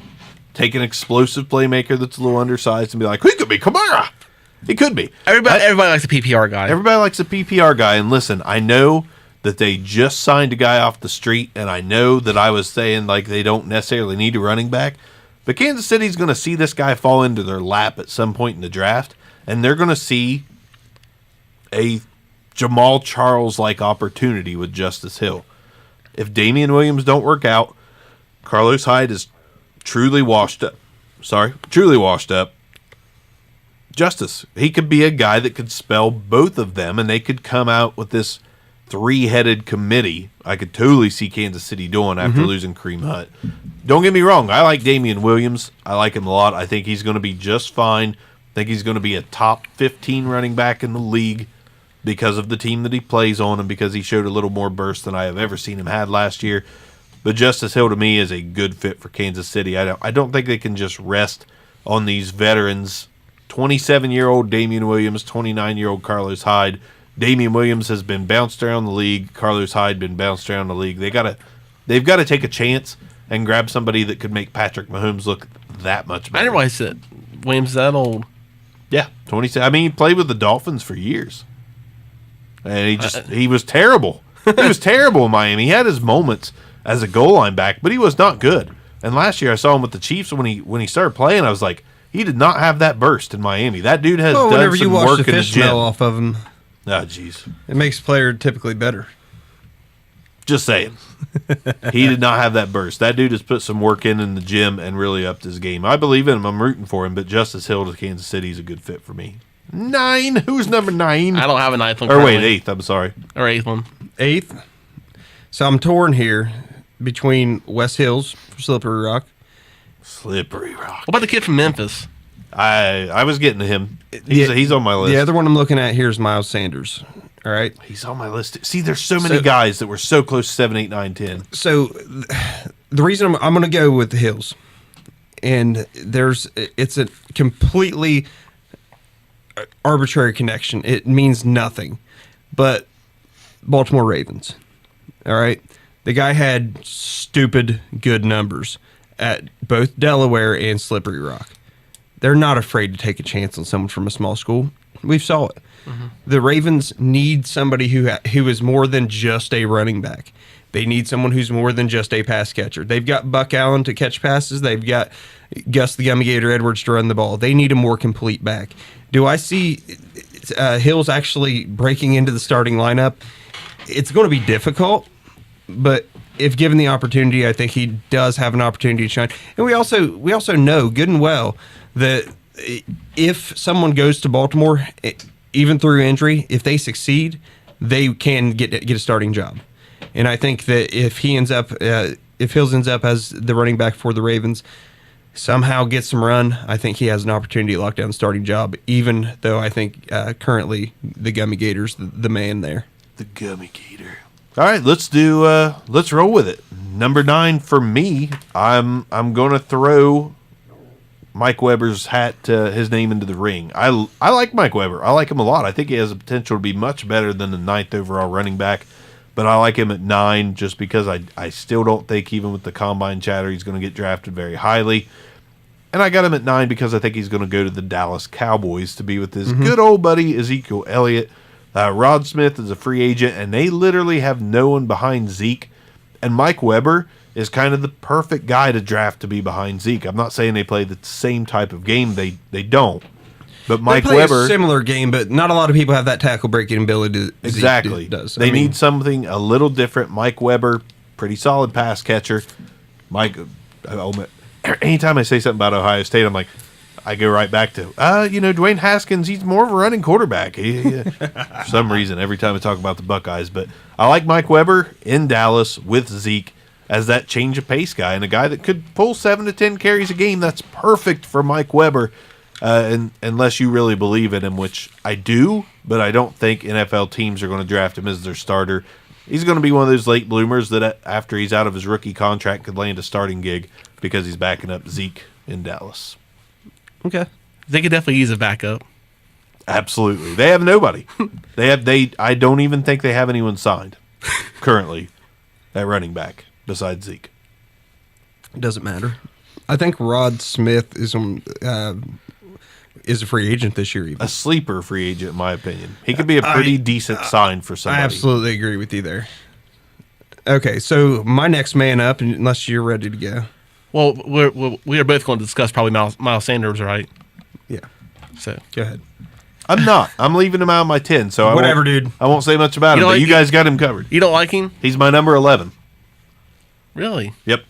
take an explosive playmaker that's a little undersized and be like, he could be Kamara. He could be. Everybody likes a PPR guy. Everybody likes a PPR guy. And listen, I know that they just signed a guy off the street, and I know that I was saying like they don't necessarily need a running back. But Kansas City's going to see this guy fall into their lap at some point in the draft, and they're going to see a Jamal Charles-like opportunity with Justice Hill. If Damian Williams don't work out, Carlos Hyde is truly washed up. Justice, he could be a guy that could spell both of them, and they could come out with this 3-headed committee. I could totally see Kansas City doing after losing Kareem Hunt. Don't get me wrong. I like Damian Williams. I like him a lot. I think he's going to be just fine. I think he's going to be a top 15 running back in the league because of the team that he plays on and because he showed a little more burst than I have ever seen him had last year. But Justice Hill, to me, is a good fit for Kansas City. I don't think they can just rest on these veterans. 27-year-old Damian Williams, 29-year-old Carlos Hyde. Damian Williams has been bounced around the league. Carlos Hyde been bounced around the league. They've got to take a chance. and grab somebody that could make Patrick Mahomes look that much better. I didn't realize that Williams is that old. Yeah, 27. I mean, he played with the Dolphins for years. And he was terrible. He was terrible in Miami. He had his moments as a goal line back, but he was not good. And last year I saw him with the Chiefs when he started playing. I was like, he did not have that burst in Miami. That dude has done whenever some you watch work the in the fish smell gym. off of him, Oh, jeez. it makes a player typically better. Just saying. He did not have that burst. That dude has put some work in the gym and really upped his game. I believe in him. I'm rooting for him, but Justice Hill to Kansas City is a good fit for me. 9. Who's number 9? I don't have a ninth one. Or wait, currently. 8th. I'm sorry. Or eighth one. 8th. So I'm torn here between Wes Hills for Slippery Rock. Slippery Rock. What about the kid from Memphis? I was getting to him. He's on my list. The other one I'm looking at here is Miles Sanders. All right. He's on my list. See, there's so many guys that were so close to 7, 8, 9, 10. So the reason I'm going to go with the Hills, and it's a completely arbitrary connection. It means nothing, but Baltimore Ravens. All right. The guy had stupid good numbers at both Delaware and Slippery Rock. They're not afraid to take a chance on someone from a small school. We saw it. Mm-hmm. The Ravens need somebody who is more than just a running back. They need someone who's more than just a pass catcher. They've got Buck Allen to catch passes. They've got Gus the Gummy Gator Edwards to run the ball. They need a more complete back. Do I see Hills actually breaking into the starting lineup? It's going to be difficult, but if given the opportunity, I think he does have an opportunity to shine. And we also know good and well that if someone goes to Baltimore, even through injury, if they succeed, they can get a starting job. And I think that if Hills ends up as the running back for the Ravens, somehow gets some run, I think he has an opportunity to lock down the starting job, even though I think currently the Gummy Gator's the man there. The Gummy Gator. All right, let's roll with it. Number 9 for me, I'm going to throw Mike Weber's his name into the ring. I like Mike Weber. I like him a lot. I think he has the potential to be much better than the 9th overall running back, but I like him at 9 just because I still don't think, even with the combine chatter, he's going to get drafted very highly. And I got him at 9 because I think he's going to go to the Dallas Cowboys to be with his good old buddy Ezekiel Elliott. Rod Smith is a free agent, and they literally have no one behind Zeke. And Mike Weber is kind of the perfect guy to draft to be behind Zeke. I'm not saying they play the same type of game. They don't. But Mike they play Weber, a similar game, but not a lot of people have that tackle breaking ability. Exactly. Zeke does. They need something a little different. Mike Weber, pretty solid pass catcher. Anytime I say something about Ohio State, I'm like, I go right back to, Dwayne Haskins, he's more of a running quarterback. For some reason, every time I talk about the Buckeyes. But I like Mike Weber in Dallas with Zeke as that change of pace guy and a guy that could pull 7 to 10 carries a game. That's perfect for Mike Weber, and unless you really believe in him, which I do, but I don't think NFL teams are going to draft him as their starter. He's going to be one of those late bloomers that after he's out of his rookie contract could land a starting gig because he's backing up Zeke in Dallas. Okay. They could definitely use a backup. Absolutely. They have nobody. I don't even think they have anyone signed currently at running back besides Zeke. It doesn't matter. I think Rod Smith is a free agent this year even. A sleeper free agent, in my opinion. He could be a pretty decent sign for somebody. I absolutely agree with you there. Okay, so my next man up, unless you're ready to go. Well, we are both going to discuss probably Miles Sanders, right? Yeah. So go ahead. I'm not. I'm leaving him out of my 10, so whatever, dude. I won't say much about him, but you guys got him covered. You don't like him? He's my number 11. Really? Yep.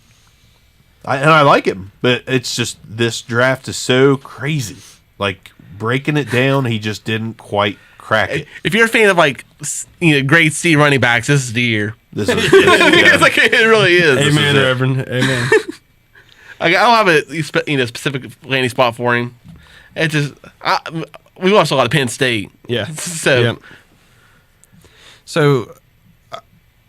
I like him, but it's just this draft is so crazy. Like, breaking it down, he just didn't quite crack it. If you're a fan of grade C running backs, this is the year. This is it really is. Amen, Reverend. Amen. I don't have a specific landing spot for him. It's just we watched a lot of Penn State. Yeah. So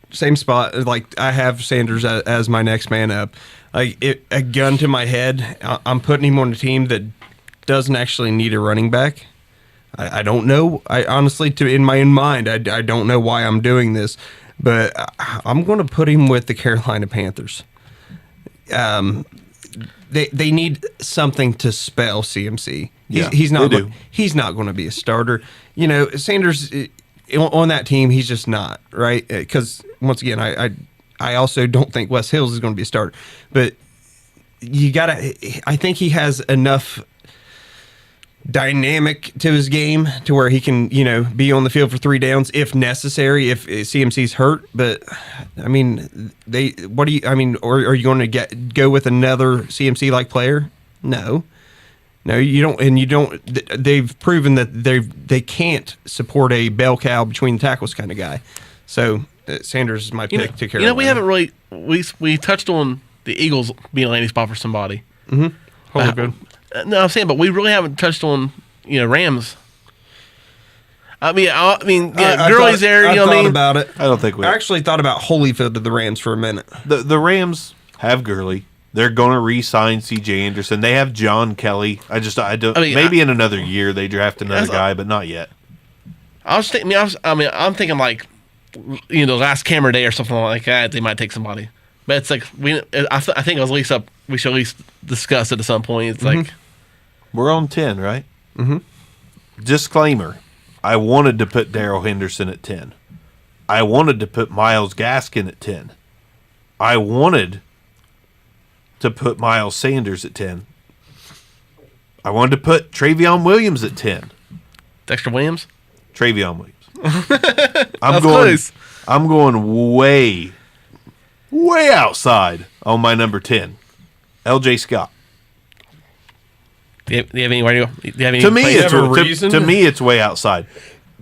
same spot. Like I have Sanders as my next man up. Like a gun to my head, I'm putting him on a team that doesn't actually need a running back. I don't know. I honestly, in my own mind, I don't know why I'm doing this, but I'm going to put him with the Carolina Panthers. they need something to spell CMC. Yeah, He's not. they do. He's not going to be a starter. You know, Sanders on that team. He's just not right. Because once again, I also don't think Wes Hills is going to be a starter. But you gotta. I think he has enough dynamic to his game to where he can, you know, be on the field for 3 downs if necessary, if CMC's hurt. But I mean, or are you going to go with another CMC like player? No, you don't. And you don't. They've proven that they can't support a bell cow between the tackles kind of guy. So Sanders is my pick to carry. You know, we haven't really we touched on the Eagles being a landing spot for somebody. Holyfield. No, I'm saying, but we really haven't touched on, you know, Rams. I mean, Gurley's there. You know what I mean? About it. I don't think we. I actually thought about Holyfield to the Rams for a minute. The Rams have Gurley. They're going to re-sign C.J. Anderson. They have John Kelly. I don't. Maybe in another year they draft another guy, but not yet. I'm thinking like, you know, the last camera day or something like that. They might take somebody, but it's like I think we should at least discuss it at some point. It's like We're on 10, right? Mm-hmm. Disclaimer. I wanted to put Darrell Henderson at 10. I wanted to put Myles Gaskin at 10. I wanted to put Miles Sanders at 10. I wanted to put Travion Williams at 10. Dexter Williams? Travion Williams. Close. I'm going way outside on my number 10. LJ Scott. Do you have any To me, place? to me, it's way outside.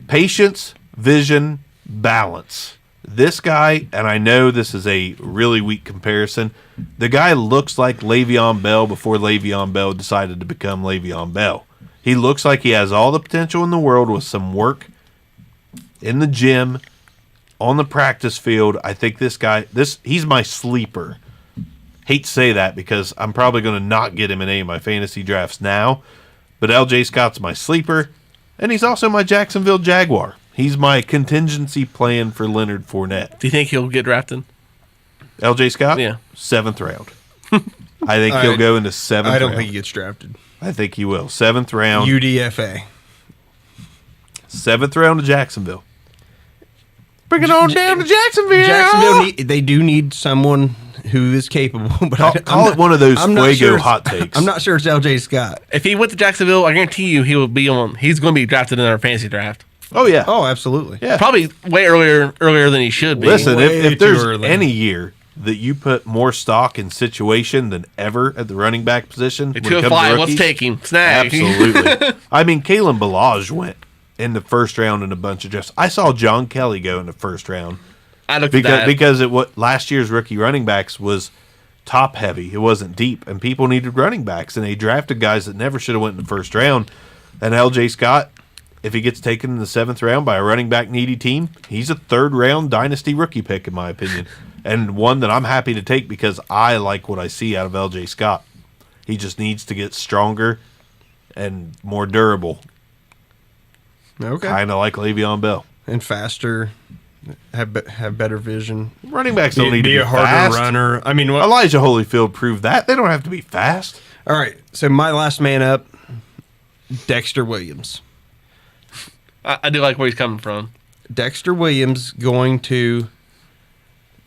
Patience, vision, balance. This guy, and I know this is a really weak comparison, the guy looks like Le'Veon Bell before Le'Veon Bell decided to become Le'Veon Bell. He looks like he has all the potential in the world with some work in the gym, on the practice field. I think this guy, he's my sleeper. Hate to say that because I'm probably going to not get him in any of my fantasy drafts now, but LJ Scott's my sleeper, and he's also my Jacksonville Jaguar. He's my contingency plan for Leonard Fournette. Do you think he'll get drafted? LJ Scott? Yeah. 7th round. I think he'll go into 7th round. I don't think he gets drafted. I think he will. 7th round. UDFA. 7th round to Jacksonville. Bring it on down to Jacksonville. Jacksonville, they do need someone who is capable. But call it one of those Fuego hot takes. I'm not sure it's LJ Scott. If he went to Jacksonville, I guarantee you he's going to be drafted in our fantasy draft. Oh, yeah. Oh, absolutely. Yeah. Probably way earlier than he should be. Listen, if Way there's too early. any year that you put more stock in situation than ever at the running back position, when it comes to 205, let's rookies, take him. Snag. Absolutely. I mean, Kalen Ballage went in the first round in a bunch of drafts. I saw John Kelly go in the first round. I looked at that. Because last year's rookie running backs was top heavy. It wasn't deep, and people needed running backs, and they drafted guys that never should have went in the first round. And LJ Scott, if he gets taken in the 7th round by a running back needy team, he's a 3rd round dynasty rookie pick, in my opinion, and one that I'm happy to take because I like what I see out of LJ Scott. He just needs to get stronger and more durable, Okay. kind of like Le'Veon Bell. And faster, have better vision. Running backs don't need to be be a harder fast. runner. I mean, Elijah Holyfield proved that. They don't have to be fast. all right. So my last man up, Dexter Williams. I do like where he's coming from. Dexter Williams going to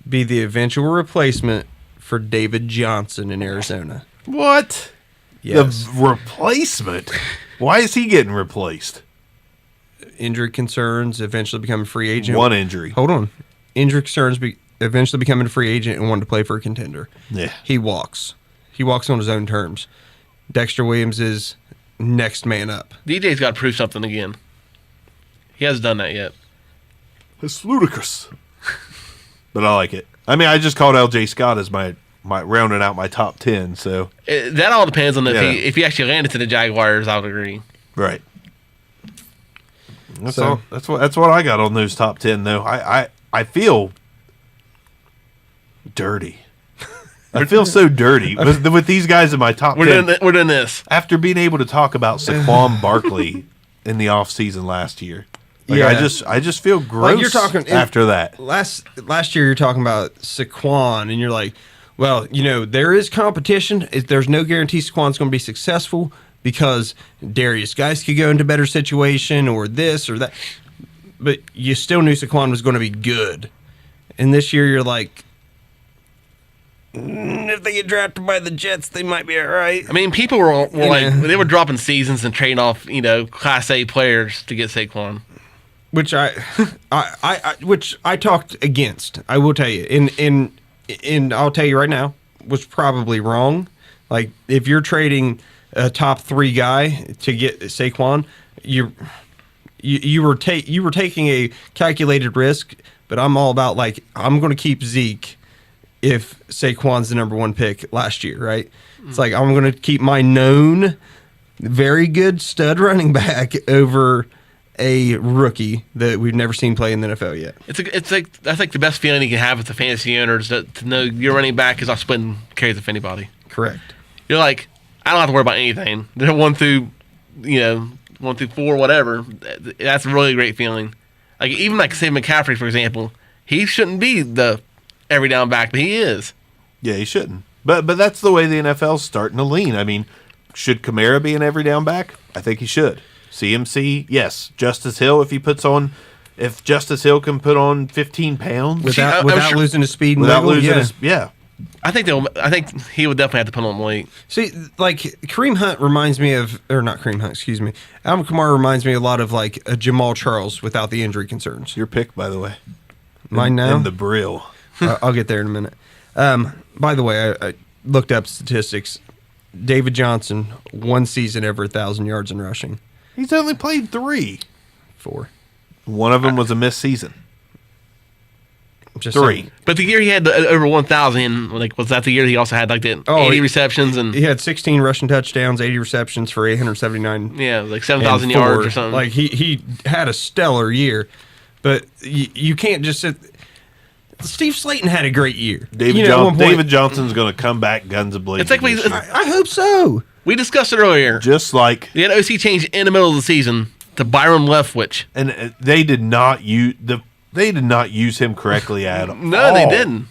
be the eventual replacement for David Johnson in Arizona. What? Yes. The replacement? Why is he getting replaced? Injury concerns, eventually become a free agent. One injury. Hold on. Injury concerns, eventually becoming a free agent and wanted to play for a contender. Yeah. He walks. He walks on his own terms. Dexter Williams is next man up. DJ's got to prove something again. He hasn't done that yet. It's ludicrous. But I like it. I mean, I just called LJ Scott as my rounding out my top 10, so. That all depends on Yeah. if he actually landed to the Jaguars, I would agree. Right. That's what I got on those top 10 though. I feel dirty. I feel so dirty with these guys in my top 10. We're doing this. After being able to talk about Saquon Barkley in the offseason last year. Like, Yeah. I just feel gross Like you're talking after that. Last year you're talking about Saquon and you're like, Well, there is competition. There's no guarantee Saquon's going to be successful because Darius Geis could go into a better situation or this or that. But you still knew Saquon was going to be good. And this year you're like, if they get drafted by the Jets, they might be all right. I mean, people were like, they were dropping seasons and trading off, Class A players to get Saquon. Which I talked against. I will tell you, and I'll tell you right now, was probably wrong. Like if you're trading a top 3 guy to get Saquon, you were taking a calculated risk. But I'm all about I'm going to keep Zeke if Saquon's the number 1 pick last year, right? It's like I'm going to keep my known very good stud running back over a rookie that we've never seen play in the NFL yet. It's like that's like the best feeling you can have as a fantasy owner is to know your running back is not splitting carries with anybody. Correct. You're like, I don't have to worry about anything. They're 1 through 4, whatever. That's a really great feeling. Like even say McCaffrey, for example, he shouldn't be the every down back, but he is. Yeah, he shouldn't. But that's the way the NFL's starting to lean. I mean, should Kamara be an every down back? I think he should. CMC, yes. Justice Hill, if Justice Hill can put on 15 pounds without losing his speed, yeah. I think he would definitely have to put on weight. See, Kareem Hunt reminds me of, or not Kareem Hunt, excuse me. Alvin Kamara reminds me a lot of a Jamal Charles without the injury concerns. Your pick, by the way. Mine now? And the Brill. I'll get there in a minute. By the way, I looked up statistics. David Johnson, 1 season over 1,000 yards in rushing. He's only played 3. 4. One of them was a missed season. Just 3. saying. But the year he had over 1,000, was that the year he also had 80 receptions and he had 16 rushing touchdowns, 80 receptions for 879. Yeah, 7,000 yards or something. He had a stellar year, but you can't just sit. Steve Slayton had a great year. David Johnson's going to come back guns a-blazing. It's like I hope so. We discussed it earlier. Just like they had OC change in the middle of the season to Byron Leftwich, and they did not use him correctly at all. No, they didn't.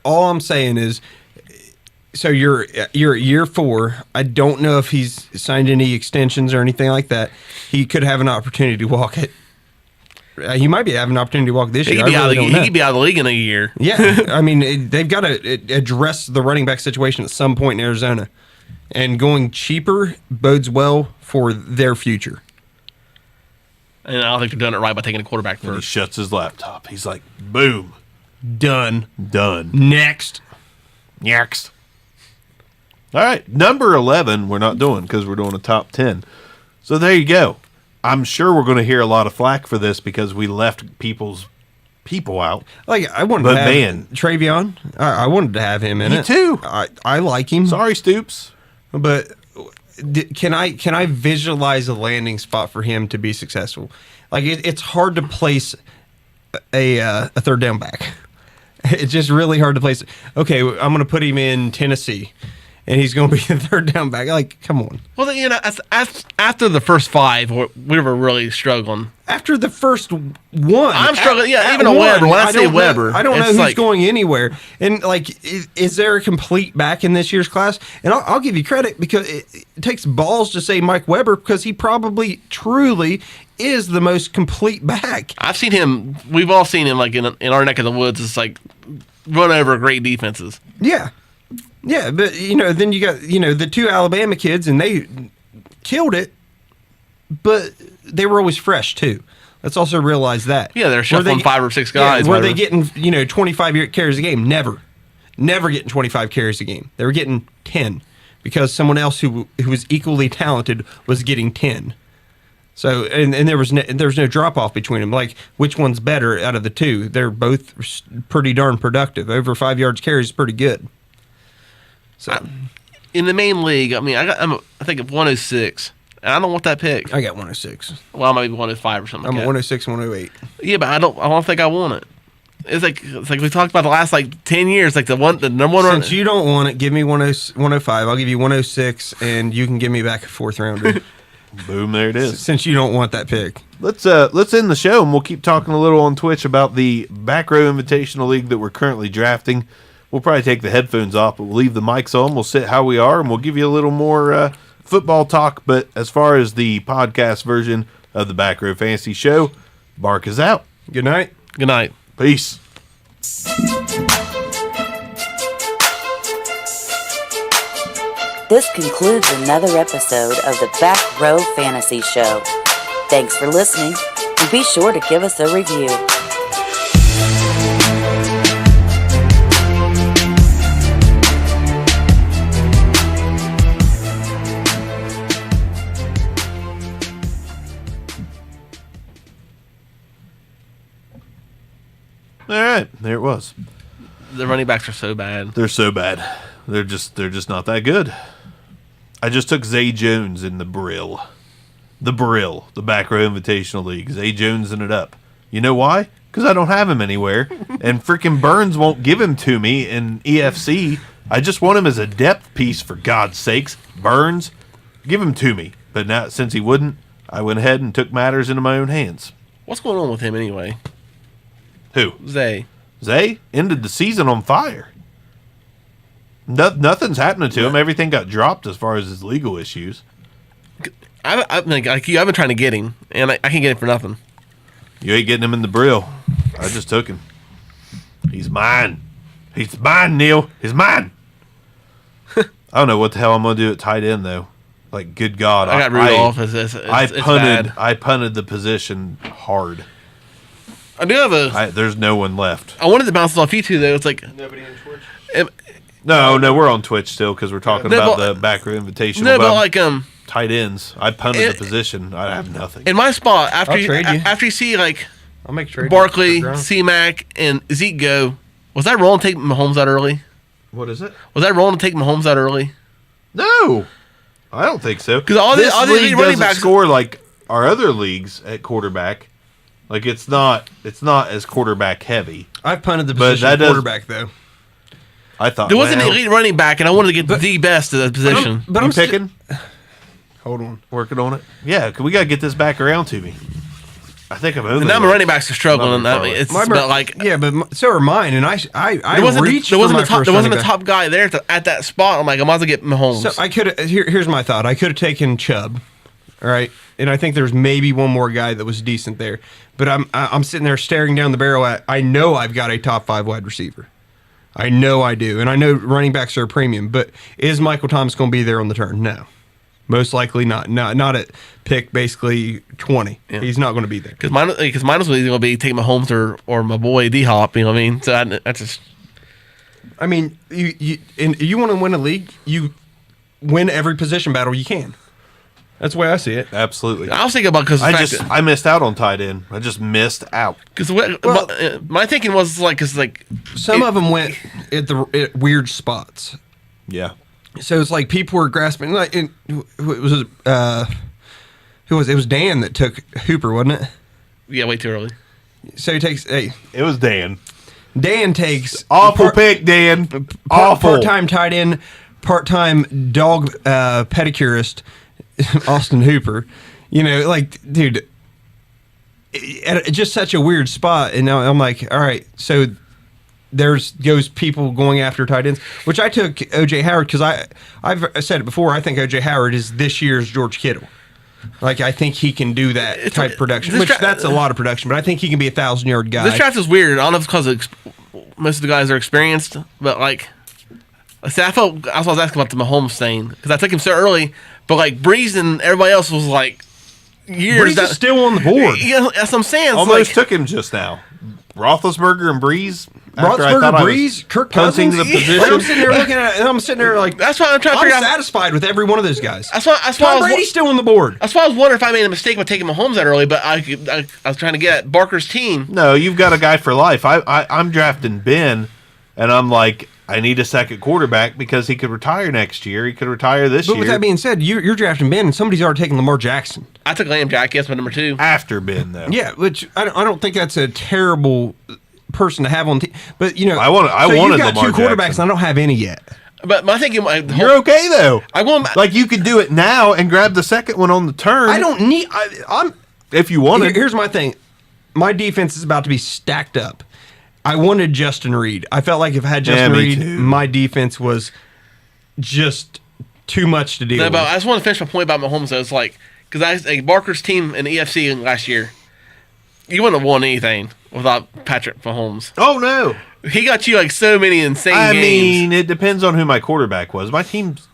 All I'm saying is, so you're at year 4. I don't know if he's signed any extensions or anything like that. He could have an opportunity to walk it. He might be having an opportunity to walk this year. He could be out of the league in a year. Yeah, I mean they've got to address the running back situation at some point in Arizona, and going cheaper bodes well for their future. And I don't think they're doing it right by taking a quarterback first. And he shuts his laptop. He's like, boom. Done. Next. All right. Number 11, we're not doing because we're doing a top 10. So there you go. I'm sure we're going to hear a lot of flack for this because we left people out. I wanted to have Travion. I wanted to have him in it. Me too. I like him. Sorry, Stoops. But can I visualize a landing spot for him to be successful? It's hard to place a third down back. It's just really hard to place. Okay, I'm going to put him in Tennessee, and he's going to be a third down back. Come on. Well, after the first 5, we were really struggling. After the first 1, I'm struggling. Yeah, even a Weber. When I say Weber, I don't know who's going anywhere. And is there a complete back in this year's class? And I'll give you credit because it takes balls to say Mike Weber because he probably truly is the most complete back. I've seen him. We've all seen him in our neck of the woods. It's run over great defenses. Yeah. Yeah, but then you got the 2 Alabama kids and they killed it, but they were always fresh too. Let's also realize that. Yeah, they're shuffling 5 or 6 guys. Were they getting 25 carries a game? Never getting 25 carries a game. They were getting 10 because someone else who was equally talented was getting 10. So and there was no drop off between them. Which one's better out of the 2? They're both pretty darn productive. Over 5 yards carries is pretty good. So in the main league, I mean, I think of 106. And I don't want that pick. I got 106. Well, maybe 105 or something. I'm 106, 108. Yeah, but I don't think I want it. It's like we talked about the last 10 years, the number 1. Since you don't want it, give me 105. I'll give you 106, and you can give me back a 4th rounder. Boom, there it is. Since you don't want that pick. Let's end the show, and we'll keep talking a little on Twitch about the Back Row Invitational League that we're currently drafting. We'll probably take the headphones off, but we'll leave the mics on. We'll sit how we are, and we'll give you a little more football talk. But as far as the podcast version of the Back Row Fantasy Show, Bark is out. Good night. Good night. Peace. This concludes another episode of the Back Row Fantasy Show. Thanks for listening, and be sure to give us a review. All right, there it was. The running backs are so bad. They're so bad. They're just not that good. I just took Zay Jones in the Brill. The Back Row Invitational League. Zay Jones in it up. You know why? Because I don't have him anywhere. And freaking Burns won't give him to me in EFC. I just want him as a depth piece, for God's sakes. Burns, give him to me. But now, since he wouldn't, I went ahead and took matters into my own hands. What's going on with him anyway? Who? Zay ended the season on fire. Nothing's happening to him. Everything got dropped as far as his legal issues. I've been trying to get him, and I can't get him for nothing. You ain't getting him in the Brill. I just took him. He's mine. He's mine, Neil. He's mine. I don't know what the hell I'm going to do at tight end, though. Like, good God. I got Rudolph. It's bad. I punted the position hard. I do have there's no one left. I wanted to bounce it off you two, though. It's like... Nobody on Twitch? No, we're on Twitch still because we're talking about the Back Row Invitational. No, but like... tight ends. I punted the position. I have nothing. In my spot, after I'll you see, like... I'll make trade. Barkley, C-Mac, and Zeke go, was that wrong to take Mahomes out early? What is it? Was that wrong to take Mahomes out early? No. I don't think so. Because all this these league running doesn't backs score like our other leagues at quarterback. Like it's not as quarterback heavy. I've punted the position of quarterback though. I thought there was an elite running back, and I wanted to get the best of that position. But I'm picking. Hold on, working on it. Yeah, we got to get this back around to me. I think I'm over. And now my running backs are struggling. It's about like so are mine. And I reached. There wasn't a top guy there at that spot. I'm like, I might as well get Mahomes. So I could. Here's my thought. I could have taken Chubb. All right, and I think there's maybe one more guy that was decent there. But I'm sitting there staring down the barrel at. I know I've got a top 5 wide receiver. I know I do, and I know running backs are a premium. But is Michael Thomas going to be there on the turn? No. Most likely not. Not at pick basically 20. Yeah. He's not going to be there. Because mine was either going to be take Mahomes or my boy D Hop. You know what I mean? So I just. I mean, you want to win a league, you win every position battle you can. That's the way I see it. Absolutely. I was thinking about I missed out on tight end. I just missed out. Because my thinking was like some of them went at weird spots. Yeah. So it's like people were grasping. Like who was it? Who was it? It was Dan that took Hooper, wasn't it? Yeah, way too early. So he takes. Hey, it was Dan. Dan takes awful pick. Dan, awful part-time tight end, part-time dog pedicurist, Austin Hooper. You know, like, dude, it's just such a weird spot. And now I'm like, all right, so. Goes people going after tight ends, which I took O.J. Howard because I've said it before. I think O.J. Howard is this year's George Kittle. Like I think he can do that type production, that's a lot of production. But I think he can be a 1,000-yard guy. This draft is weird. I don't know if it's because most of the guys are experienced, but like I said, I was asking about the Mahomes thing because I took him so early, but like Breeze and everybody else was like years. Breeze is still on the board. Yeah, that's what I'm saying. Almost took him just now. Roethlisberger and Breeze. Roethlisberger, Breeze, Kirk Cousins. The position. I'm sitting there looking at it, and I'm sitting there like, that's why I'm trying to figure out. I'm satisfied with every one of those guys. That's why Tom Brady's still on the board. That's why I was wondering if I made a mistake by taking Mahomes that early, but I was trying to get at Barker's team. No, you've got a guy for life. I'm drafting Ben, and I'm like, I need a second quarterback because he could retire next year. He could retire this year. But with that being said, you're drafting Ben, and somebody's already taken Lamar Jackson. I took Lamb Jack, yes, my number 2. After Ben, though. Yeah, which I don't think that's a terrible person to have on team. But, you know, I wanted you got Lamar 2 quarterbacks, Jackson. and I don't have any yet. But my thinking, you're okay though. Like you could do it now and grab the second one on the turn. I don't need. I'm if you want it. Here's my thing. My defense is about to be stacked up, I wanted Justin Reed. I felt like if I had Justin me Reed, too. my defense was just too much to deal No, with. but I just want to finish my point about Mahomes. Though. It's like because Barker's team in the EFC last year, you wouldn't have won anything without Patrick Mahomes. Oh no! He got you like so many insane I games. mean, it depends on who my quarterback was. My team's.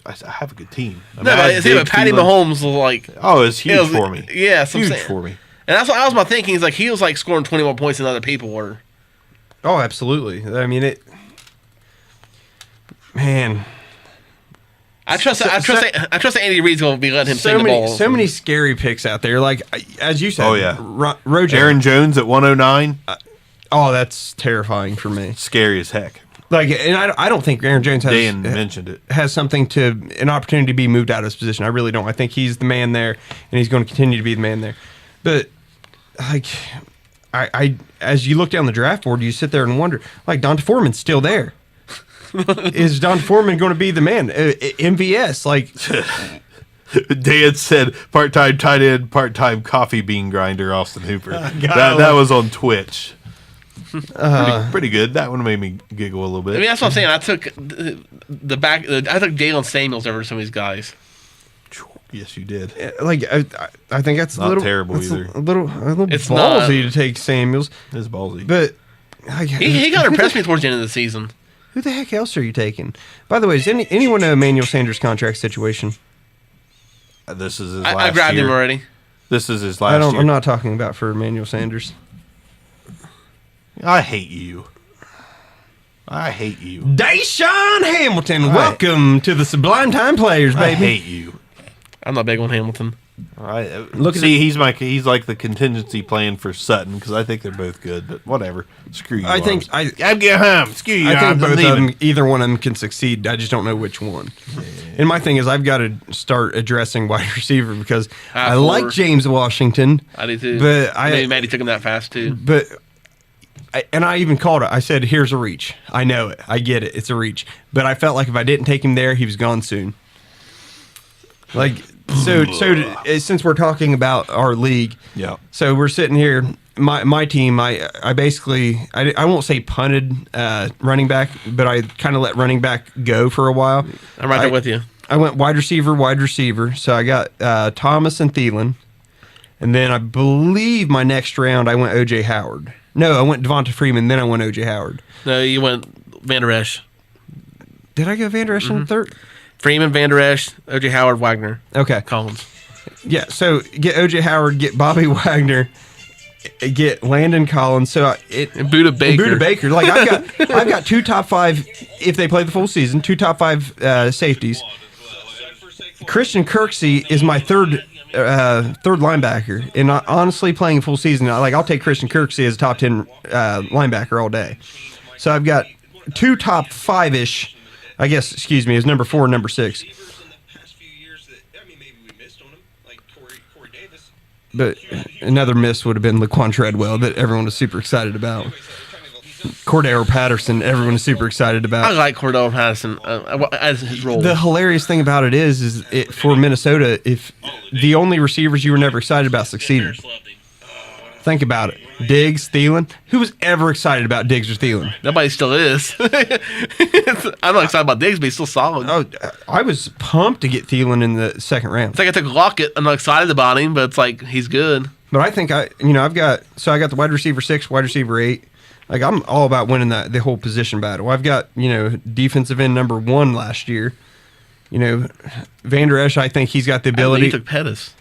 I have a good team. I mean, No, I but, had see, but Diggs, Patty Thielen. Mahomes was like, Oh, it's huge it was- for me. Yeah, so I'm Huge saying. for me. And that's what I was my thinking. Is like he was like scoring 20 more points than other people were. Oh, absolutely. I mean it. Man, I trust that Andy Reid's going to be letting him so sing the many, ball. so many scary picks out there. Like as you said. Oh, yeah. Rojo. Aaron Jones at 109, Oh, that's terrifying for me. scary as heck. Like, and I don't think Aaron Jones Dan mentioned it. has an opportunity to be moved out of his position. I really don't. I think he's the man there, and he's going to continue to be the man there. But like, I as you look down the draft board, you sit there and wonder, like, Donta Foreman's still there. Is Donta Foreman going to be the man? MVS, like, Dan said part-time tight end, part-time coffee bean grinder, Austin Hooper. God, that was on Twitch. Pretty good. That one made me giggle a little bit. I mean, that's what I'm saying. I took I took Jalen Samuels over some of these guys. Yes, you did. like I think that's Not a little terrible that's either. A little It's ballsy not. to take Samuels, It's ballsy. but like, He got to impress me towards the end of the season. Who the heck else are you taking? By the way, does anyone know Emmanuel Sanders' contract situation? This is his last I grabbed year. him already. This is his last year. I'm not talking about for Emmanuel Sanders. I hate you. I hate you. Deshaun Hamilton, welcome to the Sublime Time Players, I baby. hate you. I'm not big on Hamilton. Look, see, he's like the contingency plan for Sutton because I think they're both good, but whatever. Screw you. I think Arms. I'm get home. Screw you. I think Arms. I'm both of leaving. them, either one of them can succeed. I just don't know which one. And my thing is, I've got to start addressing wide receiver because I like James Washington. I do too. But Maybe Maddie took him that fast too. But I even called it. I said, "Here's a reach. I know it. I get it. It's a reach." But I felt like if I didn't take him there, he was gone soon. Like since we're talking about our league, Yeah. So we're sitting here. My team. I basically I won't say punted running back, but I kind of let running back go for a while. I'm right there with you. I went wide receiver. So I got Thomas and Thielen, and then I believe my next round I went O.J. Howard. No, I went Devonta Freeman, then I went O.J. Howard. No, you went Van Der Esch. Did I go Van Der Esch in third? Freeman, Van Der Esch, O.J. Howard, Wagner, Okay. Collins. Yeah, so get O.J. Howard, get Bobby Wagner, get Landon Collins. So And Buda Baker. Buda Baker. Like I've got two top five if they play the full season, two top five safeties. Christian Kirksey is my third linebacker, and honestly, playing a full season, I'll take Christian Kirksey as a top 10 linebacker all day. So I've got two top five-ish. I guess, excuse me, is number 4 and number 6. But another miss would have been Laquan Treadwell that everyone was super excited about. Cordero Patterson, everyone is super excited I about. like Cordell Patterson as his role. The hilarious thing about it is for Minnesota, if the only receivers you were never excited about succeeded. Think about it. Diggs, Thielen. Who was ever excited about Diggs or Thielen? Nobody still is. I'm not excited about Diggs, but he's still solid. Oh, I was pumped to get Thielen in the second round. It's like I took Lockett. I'm not excited about him, but it's like he's good. But I think I got the wide receiver 6, wide receiver 8. Like I'm all about winning the whole position battle. I've got, defensive end number 1 last year. Van Der Esch, I think he's got the ability. He took Pettis.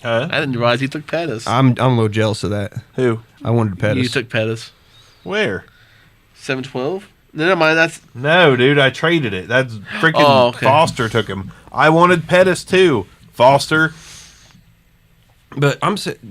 Huh? I didn't realize he took Pettis. I'm a little jealous of that. Who? I wanted Pettis. You took Pettis. Where? 7-12? Never mind. That's No, dude, I traded it. That's freaking Oh, okay. Foster took him. I wanted Pettis too. Foster. But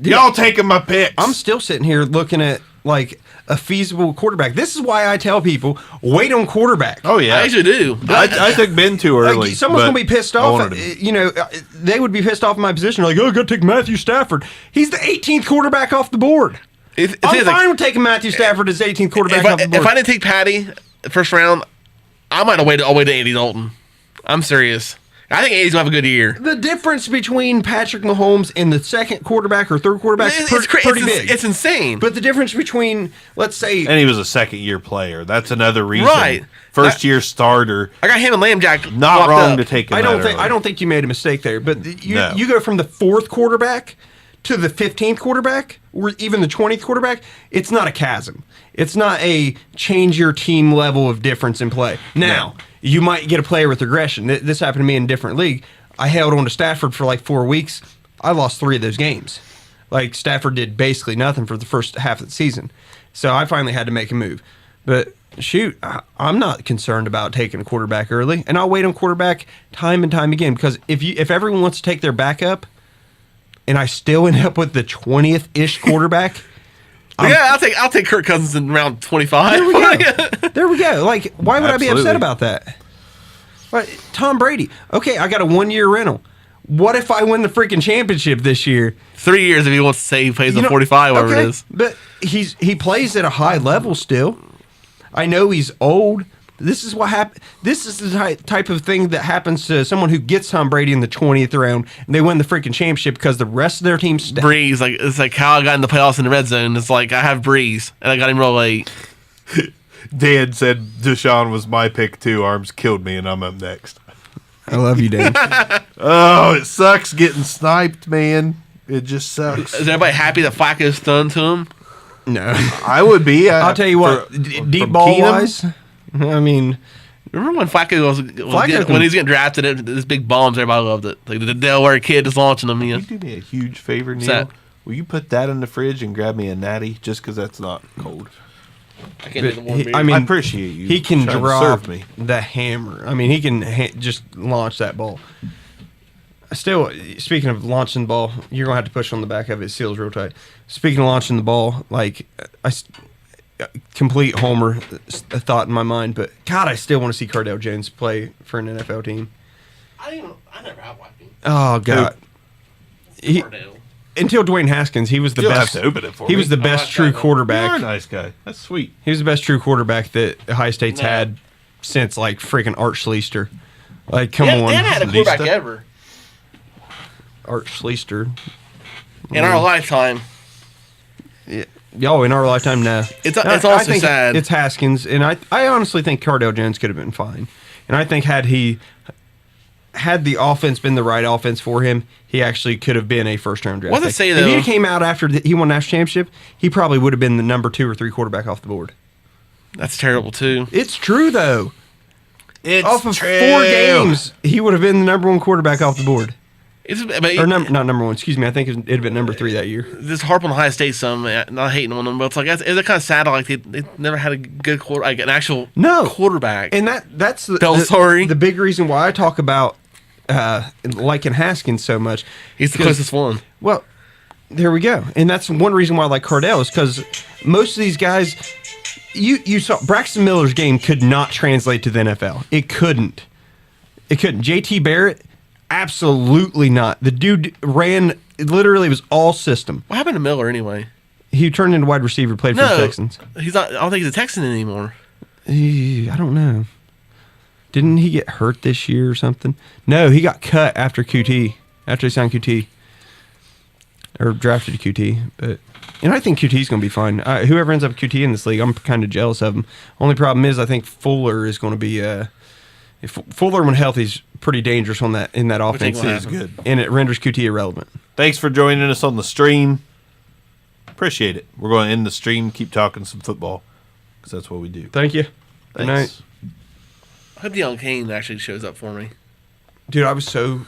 Y'all taking my picks. I'm still sitting here looking at like a feasible quarterback. This is why I tell people wait on quarterback. Oh yeah. I actually do. I took Ben too early. Like, someone's but gonna be pissed I off. wanted him. They would be pissed off in my position. Like, oh, gotta take Matthew Stafford. He's the 18th quarterback off the board. I'm fine with taking Matthew Stafford as 18th quarterback off the board. If I didn't take Patty first round, I might have waited all the way to Andy Dalton. I'm serious. I think Andy's gonna have a good year. The difference between Patrick Mahomes and the second quarterback or third quarterback is pretty big. It's insane. But the difference between, let's say, And he was a second-year player. That's another reason. Right. First-year starter. I got him and Lamb Jack. Not locked wrong up. to take him I don't out think early. I don't think you made a mistake there. But No. you go from the fourth quarterback to the 15th quarterback, or even the 20th quarterback. It's not a chasm. It's not a change your team level of difference in play. Now you might get a player with regression. This happened to me in a different league. I held on to Stafford for like 4 weeks. I lost 3 of those games. Like Stafford did basically nothing for the first half of the season. So I finally had to make a move. But shoot, I'm not concerned about taking a quarterback early, and I'll wait on quarterback time and time again because if everyone wants to take their backup, and I still end up with the 20th ish quarterback. Yeah, I'll take Kirk Cousins in round 25. There we go. There we go. Like, why would I be Absolutely. upset about that? Right, Tom Brady. Okay, I got a 1-year rental. What if I win the freaking championship this year? 3 years if he wants to say he plays You on know, 45, whatever okay, it is. But he plays at a high level still. I know he's old. This is what happen. This is the type of thing that happens to someone who gets Tom Brady in the 20th round and they win the freaking championship because the rest of their team. Breeze, like it's like how I got in the playoffs in the red zone. It's like I have Breeze and I got him real late. Dan said Deshaun was my pick too. Arms killed me, and I'm up next. I love you, Dan. Oh, it sucks getting sniped, man. It just sucks. Is everybody happy that Flacco's thrown to him? No, I would be. I'll tell you what. Deep ball wise, I mean, Remember when Flacco was Flacco when he was getting drafted? This big bombs, everybody loved it. Like the Delaware kid is launching them. You know? Can you do me a huge favor, Neil? that? Will you put that in the fridge and grab me a natty just because that's not cold? I can't do the warm beer. I mean, I appreciate you. he can trying to drop serve me. the hammer. I mean, he can just launch that ball. Still, speaking of launching the ball, you're gonna have to push on the back of it. It seals real tight. Speaking of launching the ball, like complete homer a thought in my mind, but God, I still want to see Cardale Jones play for an NFL team. I never have liked him. Oh God, until Dwayne Haskins, he was the You'll best. have to open it for he me. was the best true You're a quarterback. nice guy. That's sweet. He was the best true quarterback that Ohio State's No. had since like freaking Art Schleister. Like, come They on, haven't had a quarterback Lista? ever Art Schleister. in our lifetime. Yo, in our lifetime, no. It's I also think sad. It's Haskins, and I honestly think Cardale Jones could have been fine. And I think had the offense been the right offense for him, he actually could have been a first-round draft What's it pick. say, If though? he came out after he won national championship, he probably would have been the number 2 or 3 quarterback off the board. That's terrible too. It's true, though. It's Off of true. 4 games, he would have been the number 1 quarterback off the board. Or not number 1, excuse me. I think it'd have been number 3 that year. This harp on Ohio State some, not hating on them, but it's like it's kind of sad. Like they never had a good quarter, like an actual quarterback. And that's the big reason why I talk about liking Haskins so much. He's the closest one. Well, there we go. And that's one reason why I like Cardale is because most of these guys, you saw Braxton Miller's game could not translate to the NFL. It couldn't. JT Barrett, absolutely not. The dude ran, literally, it was all system. What happened to Miller anyway? He turned into wide receiver, played for the Texans. He's not. I don't think he's a Texan anymore. I don't know. Didn't he get hurt this year or something? No, he got cut after QT. After he signed QT. Or drafted QT. And I think QT's going to be fine. Whoever ends up QT in this league, I'm kind of jealous of him. Only problem is I think Fuller is going to be... if Fuller when healthy is pretty dangerous in that offense. Is good. And it renders QT irrelevant. Thanks for joining us on the stream. Appreciate it. We're going to end the stream, keep talking some football, because that's what we do. Thank you. Good night. Thanks. I hope Deion Kane actually shows up for me. Dude, I was so